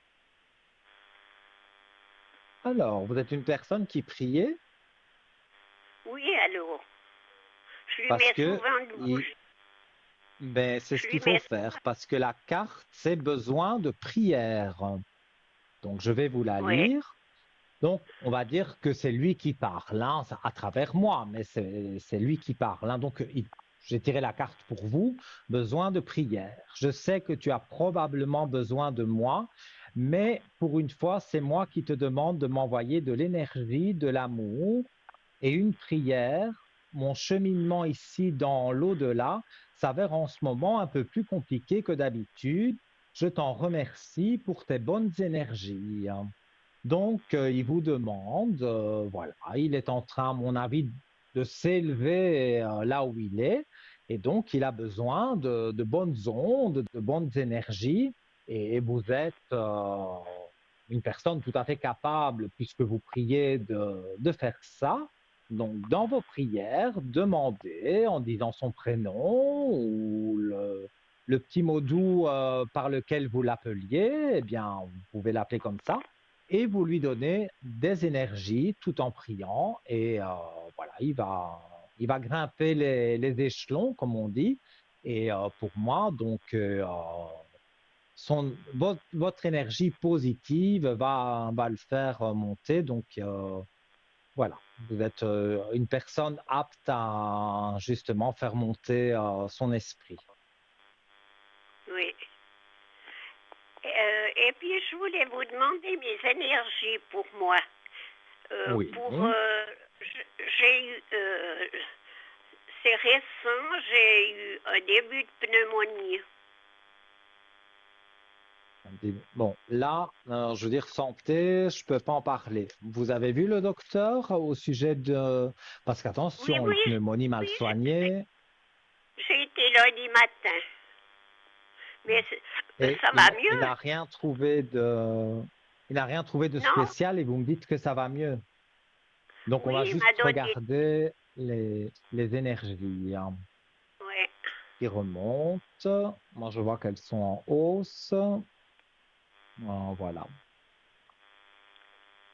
Alors, vous êtes une personne qui priait oui, alors. Je lui parce mets que souvent de bouche. ben, c'est Je ce lui qu'il faut mets... faire parce que la carte, c'est besoin de prière. Donc, je vais vous la Ouais, lire. Donc, on va dire que c'est lui qui parle, hein, à travers moi, mais c'est lui qui parle, hein. Donc, j'ai tiré la carte pour vous, besoin de prière. Je sais que tu as probablement besoin de moi, mais pour une fois, c'est moi qui te demande de m'envoyer de l'énergie, de l'amour et une prière mon cheminement ici dans l'au-delà s'avère en ce moment un peu plus compliqué que d'habitude. Je t'en remercie pour tes bonnes énergies. Donc, il vous demande, voilà, il est en train, à mon avis, de s'élever là où il est, et donc il a besoin de bonnes ondes, de bonnes énergies, et vous êtes une personne tout à fait capable, puisque vous priez de faire ça. Donc, dans vos prières, demandez en disant son prénom ou le petit mot doux par lequel vous l'appeliez, eh bien, vous pouvez l'appeler comme ça et vous lui donnez des énergies tout en priant et voilà, il va grimper les échelons, comme on dit. Et pour moi, donc, votre énergie positive va le faire monter. Donc, voilà, vous êtes une personne apte à justement faire monter son esprit. Oui. Et puis, je voulais vous demander mes énergies pour moi. Oui. J'ai eu, c'est récent, j'ai eu un début de pneumonie. Bon, là, je veux dire santé, je peux pas en parler. Vous avez vu le docteur au sujet de... Parce Oui, qu'attention, une oui, pneumonie mal oui, soignée, j'ai été lundi matin, mais et ça va mieux. Il n'a rien trouvé de Non, spécial et vous me dites que ça va mieux. Donc, on va oui, il juste m'a donné. regarder les énergies Ouais. qui remontent. Moi, je vois qu'elles sont en hausse. Voilà.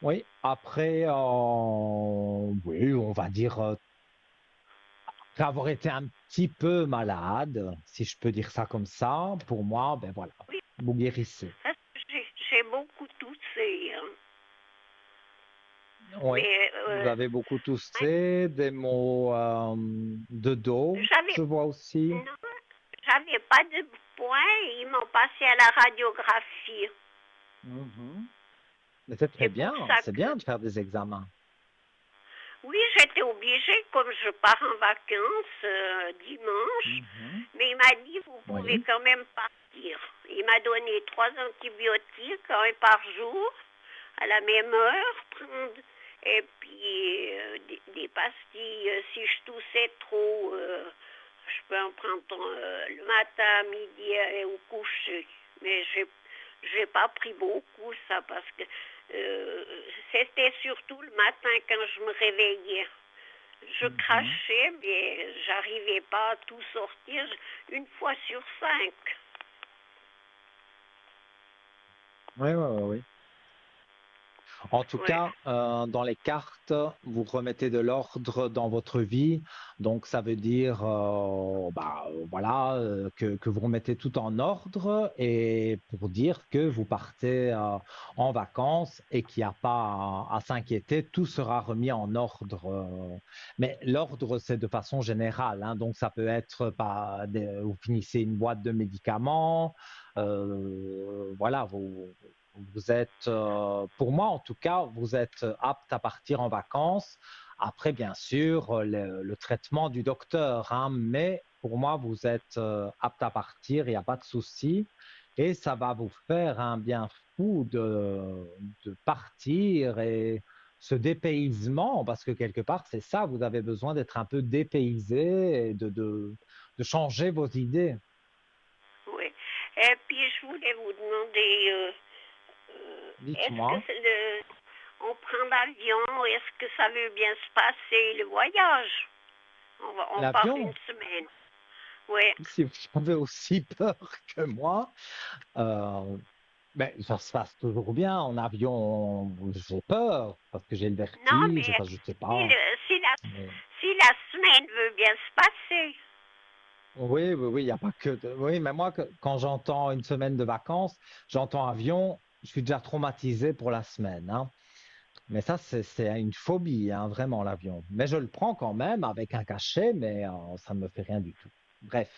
Oui, après, oui, on va dire, après avoir été un petit peu malade, si je peux dire ça comme ça, pour moi, ben voilà, Oui, vous guérissez. parce que j'ai beaucoup toussé, hein. Oui, Mais vous avez beaucoup toussé, des maux de dos, j'avais je vois aussi. non, j'avais pas de points, ils m'ont passé à la radiographie. Mhm. Mais c'est très C'est pour bien, ça c'est que bien de faire des examens. oui, j'étais obligée, comme je pars en vacances dimanche, Mhm. mais il m'a dit, vous pouvez Oui. quand même partir. Il m'a donné 3 antibiotiques, un par jour, à la même heure, prendre, et puis des pastilles, si je toussais trop, je peux en prendre le matin, à midi et au coucher. Mais j'ai pas pris beaucoup, ça, parce que euh, c'était surtout le matin quand je me réveillais. Je Mhm. crachais, mais j'arrivais pas à tout sortir une fois sur 5. Oui, oui, oui, oui. En tout Ouais. cas, dans les cartes, vous remettez de l'ordre dans votre vie. Donc, ça veut dire, voilà, que vous remettez tout en ordre et pour dire que vous partez en vacances et qu'il n'y a pas à s'inquiéter, tout sera remis en ordre. Mais l'ordre, c'est de façon générale, hein. Donc, ça peut être, vous finissez une boîte de médicaments, voilà, vous êtes, pour moi en tout cas, vous êtes apte à partir en vacances. Après, bien sûr, le traitement du docteur, hein, mais pour moi, vous êtes apte à partir, il n'y a pas de souci. Et ça va vous faire un bien fou de partir et ce dépaysement, parce que quelque part, c'est ça, vous avez besoin d'être un peu dépaysé et de changer vos idées. Oui. Et puis je voulais vous demander, est-ce que Dites-moi, on prend l'avion, est-ce que ça veut bien se passer le voyage? On part une l'avion, semaine. Oui. si vous avez aussi peur que moi, Euh, ben, ça se passe toujours bien en avion. J'ai peur parce que j'ai le Non, vertige, mais enfin, je sais si, pas. si la, Mais si la semaine veut bien se passer. oui, oui, oui, il n'y a pas que. Oui, mais moi, quand j'entends une semaine de vacances, j'entends avion, je suis déjà traumatisé pour la semaine, hein. Mais ça, c'est une phobie, hein, vraiment, l'avion. Mais je le prends quand même avec un cachet, mais ça ne me fait rien du tout. Bref,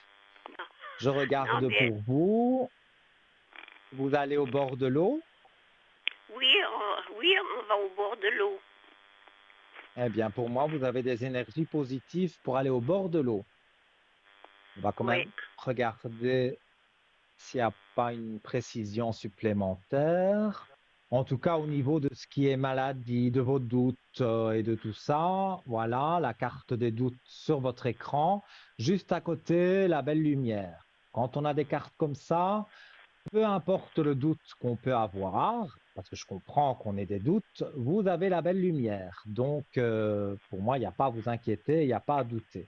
je Non, regarde mais pour vous. Vous allez au bord de l'eau. oui, oui, on va au bord de l'eau. Eh bien, pour moi, vous avez des énergies positives pour aller au bord de l'eau. On va quand Oui. même regarder s'il n'y a pas une précision supplémentaire. En tout cas, au niveau de ce qui est maladie, de vos doutes et de tout ça, voilà la carte des doutes sur votre écran, juste à côté, la belle lumière. Quand on a des cartes comme ça, peu importe le doute qu'on peut avoir, parce que je comprends qu'on ait des doutes, vous avez la belle lumière. Donc, pour moi, il n'y a pas à vous inquiéter, il n'y a pas à douter.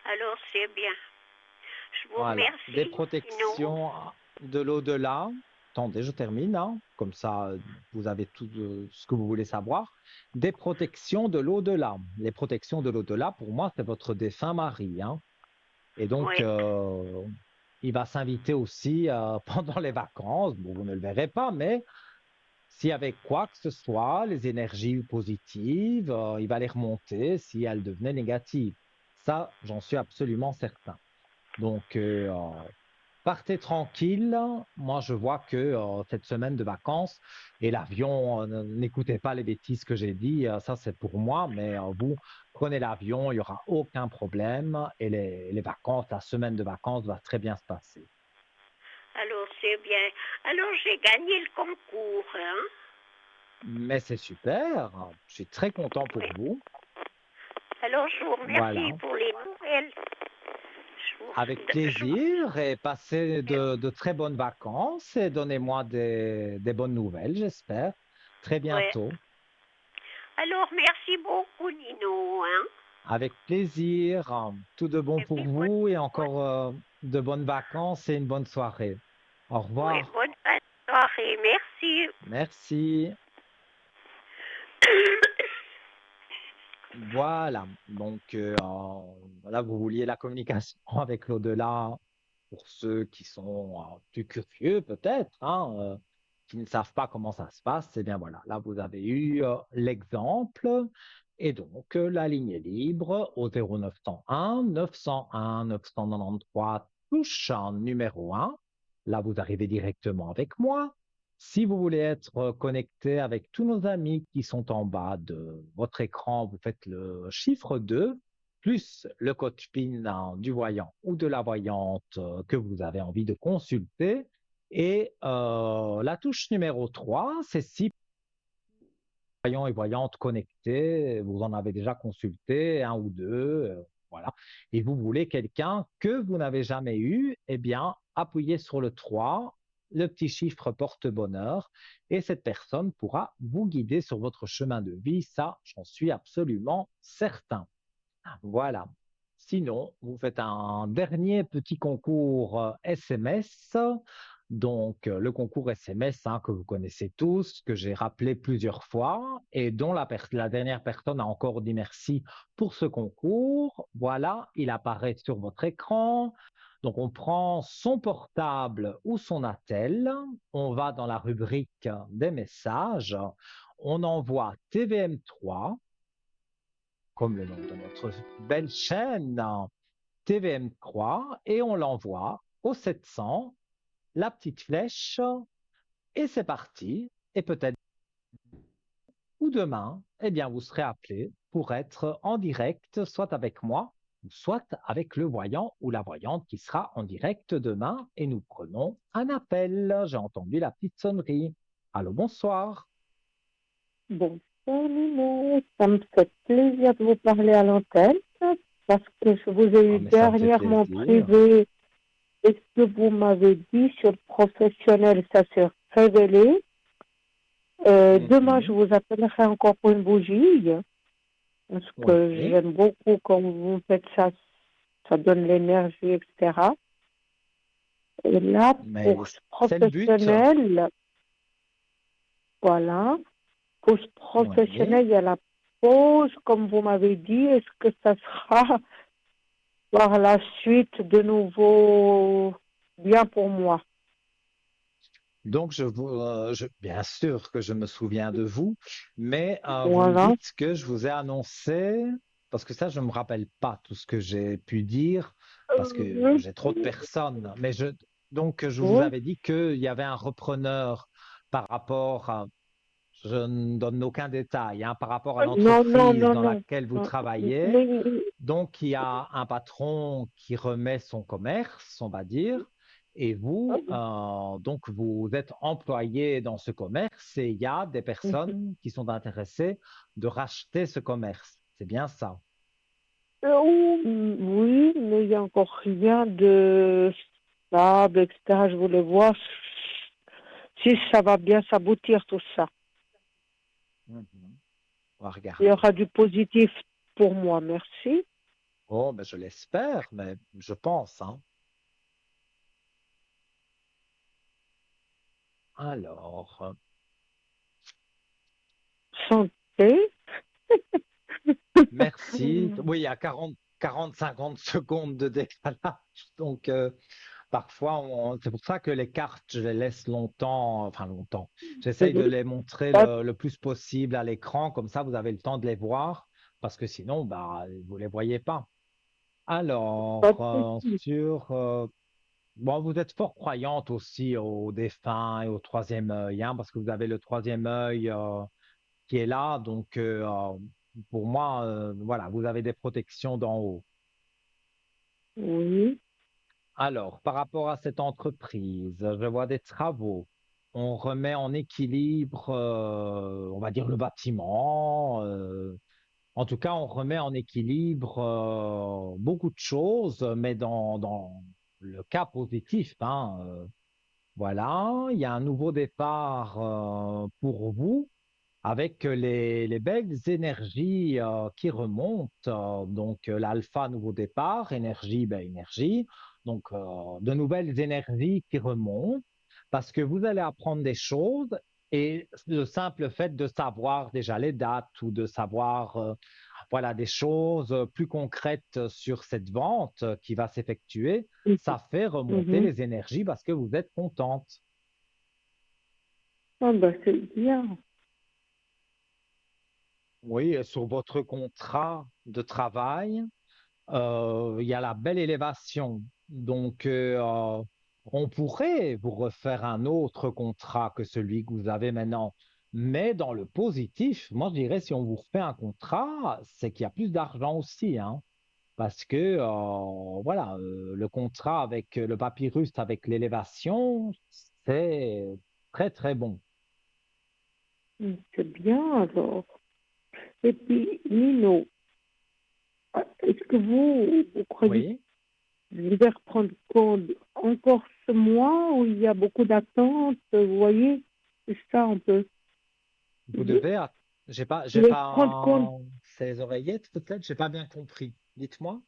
Alors, c'est bien. Je vous Voilà, des remercie. Sinon, protections de l'au-delà. Attendez, je termine, hein. Comme ça, vous avez tout ce que vous voulez savoir. Des protections de l'au-delà. Les protections de l'au-delà, pour moi, c'est votre défunt mari, hein. Et donc, oui. il va s'inviter aussi pendant les vacances. Bon, vous ne le verrez pas, mais s'il y avait quoi que ce soit, les énergies positives, il va les remonter si elles devenaient négatives. Ça, j'en suis absolument certain. Donc, partez tranquille. Moi, je vois que cette semaine de vacances et l'avion, n'écoutez pas les bêtises que j'ai dit, ça c'est pour moi, mais vous prenez l'avion, il n'y aura aucun problème et les vacances, la semaine de vacances va très bien se passer. Alors, c'est bien. Alors, j'ai gagné le concours, hein? Mais c'est super, je suis très content pour Oui. vous. Alors, je vous remercie Voilà, pour les nouvelles. avec Je- plaisir et passez de très bonnes vacances et donnez-moi des bonnes nouvelles, j'espère, très ouais. bientôt. Alors, merci beaucoup, Nino, hein? Avec plaisir. Tout de bon Et pour puis, vous et bonne, encore de bonnes vacances et une bonne soirée. Au ouais, revoir. bonne fin de soirée. Merci. Merci. Voilà. Donc, là, vous vouliez la communication avec l'au-delà pour ceux qui sont plus curieux, peut-être, hein, qui ne savent pas comment ça se passe. Eh bien, voilà. Là, vous avez eu l'exemple. Et donc, la ligne est libre au 0901 901 993 touche en numéro 1. Là, vous arrivez directement avec moi. Si vous voulez être connecté avec tous nos amis qui sont en bas de votre écran, vous faites le chiffre 2 plus le code PIN du voyant ou de la voyante que vous avez envie de consulter. Et la touche numéro 3, c'est si voyants et voyantes connectés, vous en avez déjà consulté un ou deux, voilà, et vous voulez quelqu'un que vous n'avez jamais eu, eh bien, appuyez sur le 3, le petit chiffre porte-bonheur, et cette personne pourra vous guider sur votre chemin de vie. Ça, j'en suis absolument certain. Voilà. Sinon, vous faites un dernier petit concours SMS. Donc, le concours SMS hein, que vous connaissez tous, que j'ai rappelé plusieurs fois et dont la dernière personne a encore dit merci pour ce concours. Voilà, il apparaît sur votre écran. Donc, on prend son portable ou son attel, on va dans la rubrique des messages, on envoie TVM3 comme le nom de notre belle chaîne, TVM3, et on l'envoie au 700, la petite flèche, et c'est parti. Et peut-être ou demain, eh bien, vous serez appelé pour être en direct, soit avec moi, soit avec le voyant ou la voyante qui sera en direct demain, et nous prenons un appel. J'ai entendu la petite sonnerie. Allô, bonsoir. Bon, Nino, ça me fait plaisir de vous parler à l'antenne parce que je vous ai Ah, eu mais ça me fait dernièrement plaisir. privé et ce que vous m'avez dit sur le professionnel, ça s'est révélé. Demain, je Mhm. vous appellerai encore pour une bougie parce que Oui, j'aime beaucoup quand vous faites ça, ça donne l'énergie, etc. Et là, mais pour ce c'est le but. professionnel, voilà, pour ce Oui. professionnel, il y a la pause, comme vous m'avez dit. Est-ce que ça sera par la suite de nouveau bien pour moi? Donc, bien sûr que je me souviens de vous, mais vous me Voilà. dites que je vous ai annoncé, parce que ça, je ne me rappelle pas tout ce que j'ai pu dire, parce que Euh, j'ai trop de personnes. Donc, je vous oui. avais dit qu'il y avait un repreneur par rapport Je ne donne aucun détail hein, par rapport à Non, non, l'entreprise non, dans non. laquelle vous Non. travaillez. Mais, Donc, il y a un patron qui remet son commerce, on va dire, et vous, donc, vous êtes employé dans ce commerce et il y a des personnes qui sont intéressées de racheter ce commerce. C'est bien ça. oui, mais il n'y a encore rien de stable, etc. Je voulais voir si ça va bien s'aboutir tout ça. Mhm. On va Il y regarder. aura du positif pour moi, merci. Oh, ben, je l'espère, mais je pense, hein. Alors, Santé. merci. Oui, il y a 40, 50 secondes de décalage. Donc, parfois, c'est pour ça que les cartes, je les laisse longtemps, enfin longtemps. J'essaye de les montrer Pas, le plus possible à l'écran, comme ça vous avez le temps de les voir, parce que sinon, bah, vous les voyez pas. pas Alors, de souci. bon, vous êtes fort croyante aussi aux défunts et au troisième œil, hein, parce que vous avez le troisième œil qui est là, donc pour moi, voilà, vous avez des protections d'en haut. Oui. Alors, par rapport à cette entreprise, je vois des travaux. On remet en équilibre, on va dire, le bâtiment. En tout cas, on remet en équilibre beaucoup de choses, mais dans le cas positif, hein, voilà, il y a un nouveau départ pour vous avec les belles énergies qui remontent, donc l'alpha, nouveau départ, énergie, ben, énergie, donc de nouvelles énergies qui remontent, parce que vous allez apprendre des choses et le simple fait de savoir déjà les dates ou de savoir voilà, des choses plus concrètes sur cette vente qui va s'effectuer, ça fait remonter Mhm. les énergies parce que vous êtes contente. Ah ben, c'est bien. Oui, et sur votre contrat de travail, il y a la belle élévation. Donc, on pourrait vous refaire un autre contrat que celui que vous avez maintenant. Mais dans le positif, moi, je dirais, si on vous refait un contrat, c'est qu'il y a plus d'argent aussi, hein. Parce que, voilà, le contrat avec le papyrus, avec l'élévation, c'est très, très bon. C'est bien alors. Et puis, Nino, est-ce que vous croyez Oui, que je vais reprendre compte encore ce mois où il y a beaucoup d'attentes, vous voyez? C'est ça un peu. vous Je devez. je J'ai vais reprendre compte, pas ces oreillettes, peut-être, j'ai pas bien compris. Dites-moi.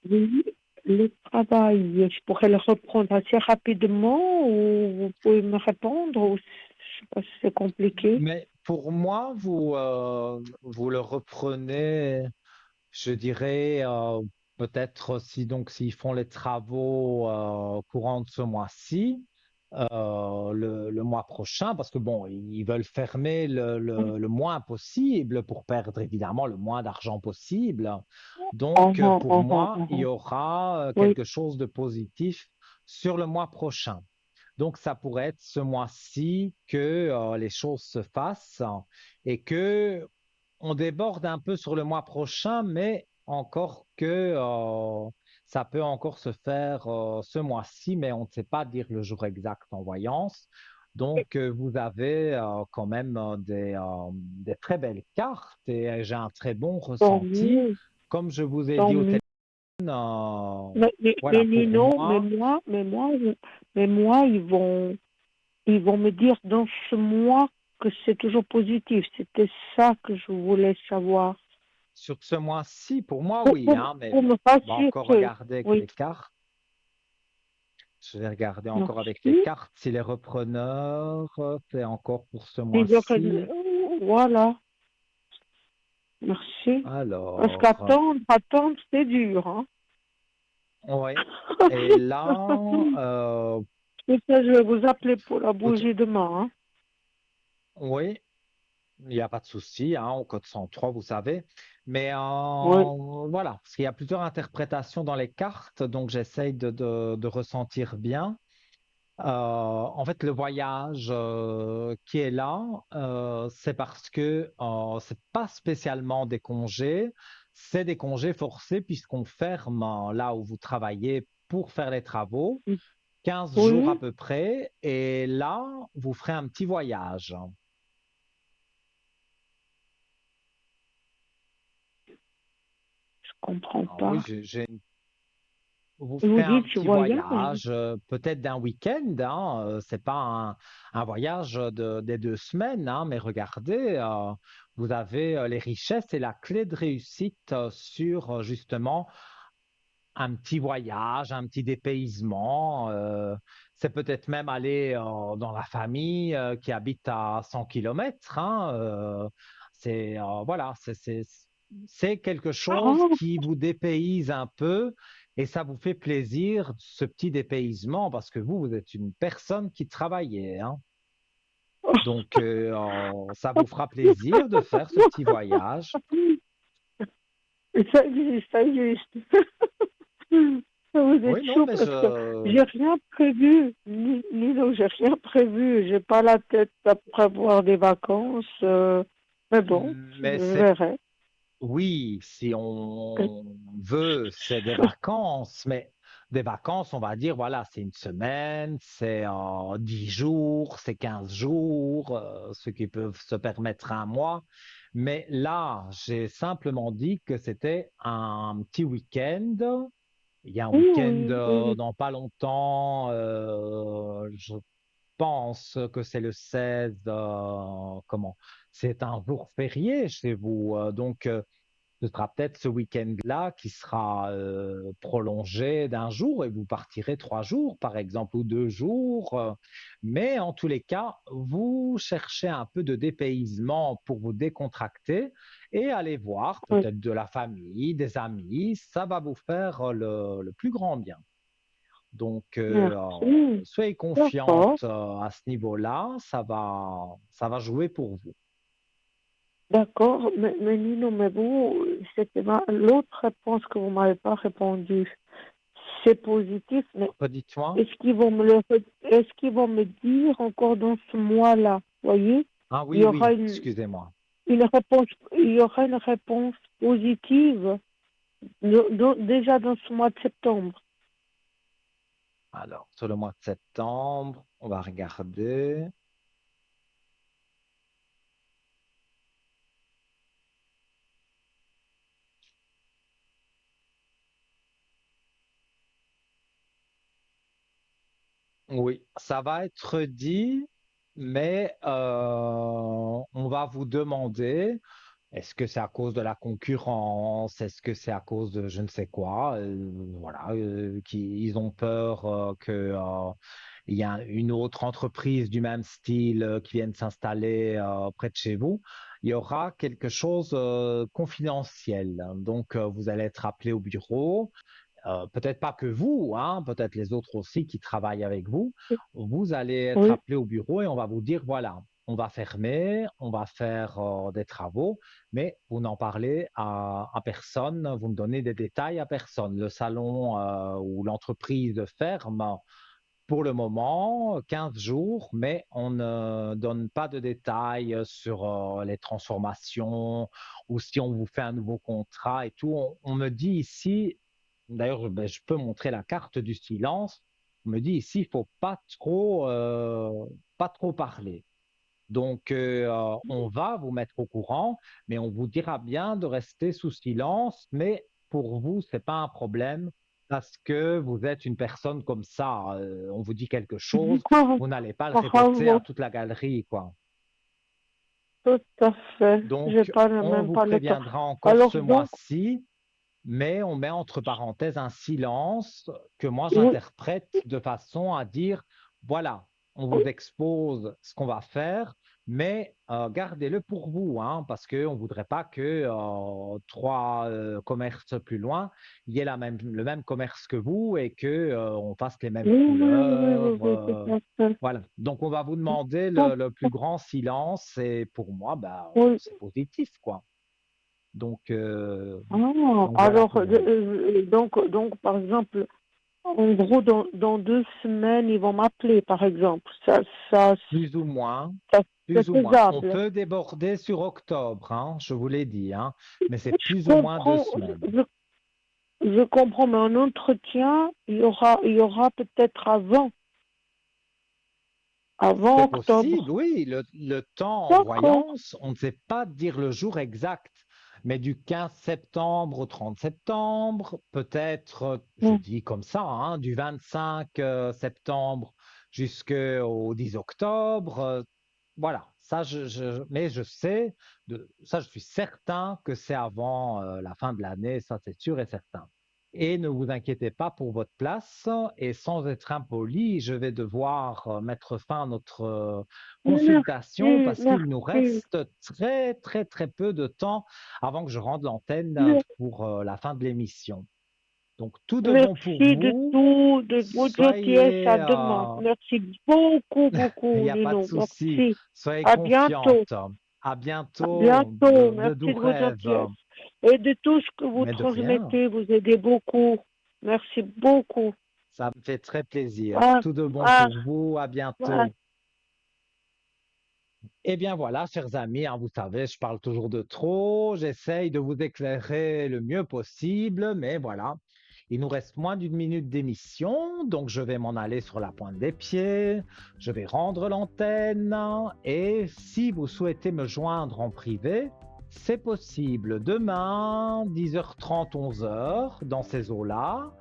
oui, le travail. Je pourrais le reprendre assez rapidement ou vous pouvez me répondre ou je sais pas si c'est compliqué. Mais pour moi, vous le reprenez, je dirais, peut-être si donc s'ils font les travaux courant de ce mois-ci, le mois prochain, parce que bon, ils veulent fermer le moins possible pour perdre évidemment le moins d'argent possible. Ah, Donc, ah, pour ah, ah, moi, ah, il y ah. aura Oui, quelque chose de positif sur le mois prochain. Donc, ça pourrait être ce mois-ci que les choses se fassent et que on déborde un peu sur le mois prochain, mais encore que ça peut encore se faire ce mois-ci, mais on ne sait pas dire le jour exact en voyance. Donc, vous avez quand même des très belles cartes et j'ai un très bon tant ressenti. mieux, Comme je vous ai tant dit au mieux. téléphone, Mais voilà, pour Nino, moi, mais moi, ils vont me dire dans ce mois que c'est toujours positif. C'était ça que je voulais savoir. sur ce mois-ci, pour moi, oui, hein, mais Pour me on va encore rassurer. regarder avec Oui, les cartes. Je vais regarder encore avec les merci. cartes si les repreneurs, c'est encore pour ce Ils mois-ci. voilà, merci. Parce Alors, qu'attendre, c'est dur, hein. oui. Et là, Et ça, je vais vous appeler pour la vous- bougie demain, hein. oui, il n'y a pas de souci, hein, au code 103, vous savez. Mais Oui, voilà, parce qu'il y a plusieurs interprétations dans les cartes, donc j'essaye de ressentir bien. En fait, le voyage qui est là, c'est parce que c'est pas spécialement des congés, c'est des congés forcés puisqu'on ferme là où vous travaillez pour faire les travaux, 15 jours à Oui, peu près, et là, vous ferez un petit voyage. je comprends Ah oui, pas. vous Et vous ferez un dites ce petit voyage? voyage, peut-être d'un week-end, hein, c'est pas un voyage des 2 semaines, hein, mais regardez, vous avez les richesses et la clé de réussite sur justement un petit voyage, un petit dépaysement. C'est peut-être même aller dans la famille qui habite à 100 kilomètres. Hein, voilà, c'est quelque chose Ah, qui vous dépayse un peu et ça vous fait plaisir, ce petit dépaysement, parce que vous êtes une personne qui travaillait. Hein. Donc, ça vous fera plaisir de faire ce petit voyage. ça existe, ça existe. Vous êtes Oui, non, chaud mais parce que j'ai rien prévu. Non, j'ai rien prévu. J'ai pas la tête à prévoir des vacances. Mais bon, je mais c'est verrai. Oui, si on veut, c'est des vacances, mais des vacances, on va dire, voilà, c'est une semaine, c'est 10 jours, c'est 15 jours, ceux qui peuvent se permettre un mois. Mais là, j'ai simplement dit que c'était un petit week-end. Il y a un Oui, week-end oui, oui. dans pas longtemps, je pense que c'est le 16, comment? C'est un jour férié chez vous, donc ce sera peut-être ce week-end-là qui sera prolongé d'un jour et vous partirez 3 jours, par exemple, ou 2 jours. Mais en tous les cas, vous cherchez un peu de dépaysement pour vous décontracter et aller voir Oui. peut-être de la famille, des amis. Ça va vous faire le plus grand bien. Donc, Merci. soyez confiante D'accord. à ce niveau-là, ça va jouer pour vous. D'accord. Mais Nino, mais vous, c'était l'autre réponse que vous m'avez pas répondu. C'est positif, mais Redites-moi. est-ce qu'ils vont me dire encore dans ce mois-là? Voyez, Ah il y oui, aura oui, une, excusez-moi. une réponse, il y aura une réponse positive déjà dans ce mois de septembre. Alors, sur le mois de septembre, on va regarder. Oui, ça va être dit, mais on va vous demander, est-ce que c'est à cause de la concurrence? Est-ce que c'est à cause de je ne sais quoi? Voilà, ils ont peur il y a une autre entreprise du même style qui vienne s'installer près de chez vous. Il y aura quelque chose confidentiel. Donc, vous allez être appelé au bureau. Peut-être pas que vous, hein, peut-être les autres aussi qui travaillent avec vous. Vous allez être Oui. appelé au bureau et on va vous dire, voilà, on va fermer, on va faire des travaux, mais vous n'en parlez à personne, vous ne donnez des détails à personne. Le salon ou l'entreprise ferme pour le moment, 15 jours, mais on ne donne pas de détails sur les transformations ou si on vous fait un nouveau contrat et tout. On me dit ici, d'ailleurs, ben, je peux montrer la carte du silence. On me dit ici, il faut pas trop parler. Donc, on va vous mettre au courant, mais on vous dira bien de rester sous silence. Mais pour vous, c'est pas un problème parce que vous êtes une personne comme ça. On vous dit quelque chose, vous n'allez pas le répéter à Bravo, toute la galerie, quoi. tout à fait. J'ai Donc, pas on même vous pas le temps. préviendra encore Alors ce donc, mois-ci, mais on met entre parenthèses un silence que moi oui, j'interprète de façon à dire, voilà, on vous expose ce qu'on va faire, mais gardez-le pour vous, hein, parce qu'on ne voudrait pas que 3 commerces plus loin, il y ait le même commerce que vous et que on fasse les mêmes oui, oui, oui, oui, couleurs. oui, tout à fait. Voilà. Donc on va vous demander Tout le plus grand silence et pour moi, bah, oui. c'est positif, quoi. Donc, Ah, donc voilà alors, pour vous. donc, par exemple, En gros, dans 2 semaines, ils vont m'appeler, par exemple. Ça, Plus ou moins, c'est plus ou moins. On faisable. peut déborder sur octobre, hein, je vous l'ai dit, hein, mais c'est Je plus ou moins deux comprends, semaines. je comprends, mais en entretien, il y aura peut-être avant C'est octobre. possible, oui. Le temps en D'accord. voyance, on ne sait pas dire le jour exact, mais du 15 septembre au 30 septembre, peut-être, je Mm. dis comme ça, hein, du 25 septembre jusqu'au 10 octobre. Voilà, ça, mais je sais, ça, je suis certain que c'est avant la fin de l'année, ça, c'est sûr et certain. Et ne vous inquiétez pas pour votre place. Et sans être impoli, je vais devoir mettre fin à notre consultation Merci, parce qu'il nous merci, reste très, très, très peu de temps avant que je rende l'antenne pour la fin de l'émission. Donc, tout de bon pour merci de vous. tout, de votre gentillesse. Soyez, À demain. Merci beaucoup, il beaucoup, n'y a pas de Nino. souci. Merci. Soyez À bientôt. confiante. À À bientôt. bientôt. De Merci doux de votre rêves. gentillesse. Et de tout ce que vous Mais de rien. transmettez, vous aidez beaucoup. Merci beaucoup. Ça me fait très plaisir. Ah, Tout de bon ah, pour vous. À ah. bientôt. Eh bien voilà, chers amis, hein, vous savez, je parle toujours de trop. J'essaye de vous éclairer le mieux possible, mais voilà. Il nous reste moins d'une minute d'émission, donc je vais m'en aller sur la pointe des pieds. Je vais rendre l'antenne. Et si vous souhaitez me joindre en privé, c'est possible demain, 10h30, 11h, dans ces eaux-là.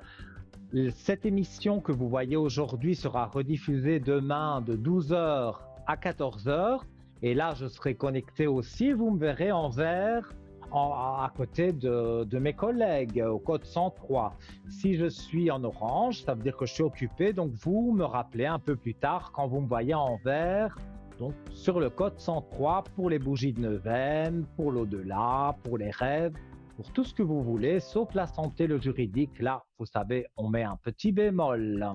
Cette émission que vous voyez aujourd'hui sera rediffusée demain de 12h à 14h. Et là, je serai connecté aussi. Vous me verrez en vert à côté de mes collègues au code 103. Si je suis en orange, ça veut dire que je suis occupé. Donc, vous me rappelez un peu plus tard quand vous me voyez en vert. Donc, sur le code 103 pour les bougies de neuvaine, pour l'au-delà, pour les rêves, pour tout ce que vous voulez, sauf la santé, le juridique. Là, vous savez, on met un petit bémol.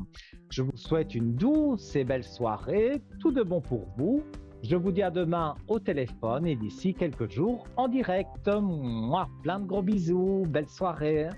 Je vous souhaite une douce et belle soirée. Tout de bon pour vous. Je vous dis à demain au téléphone et d'ici quelques jours en direct. Moi, plein de gros bisous. Belle soirée.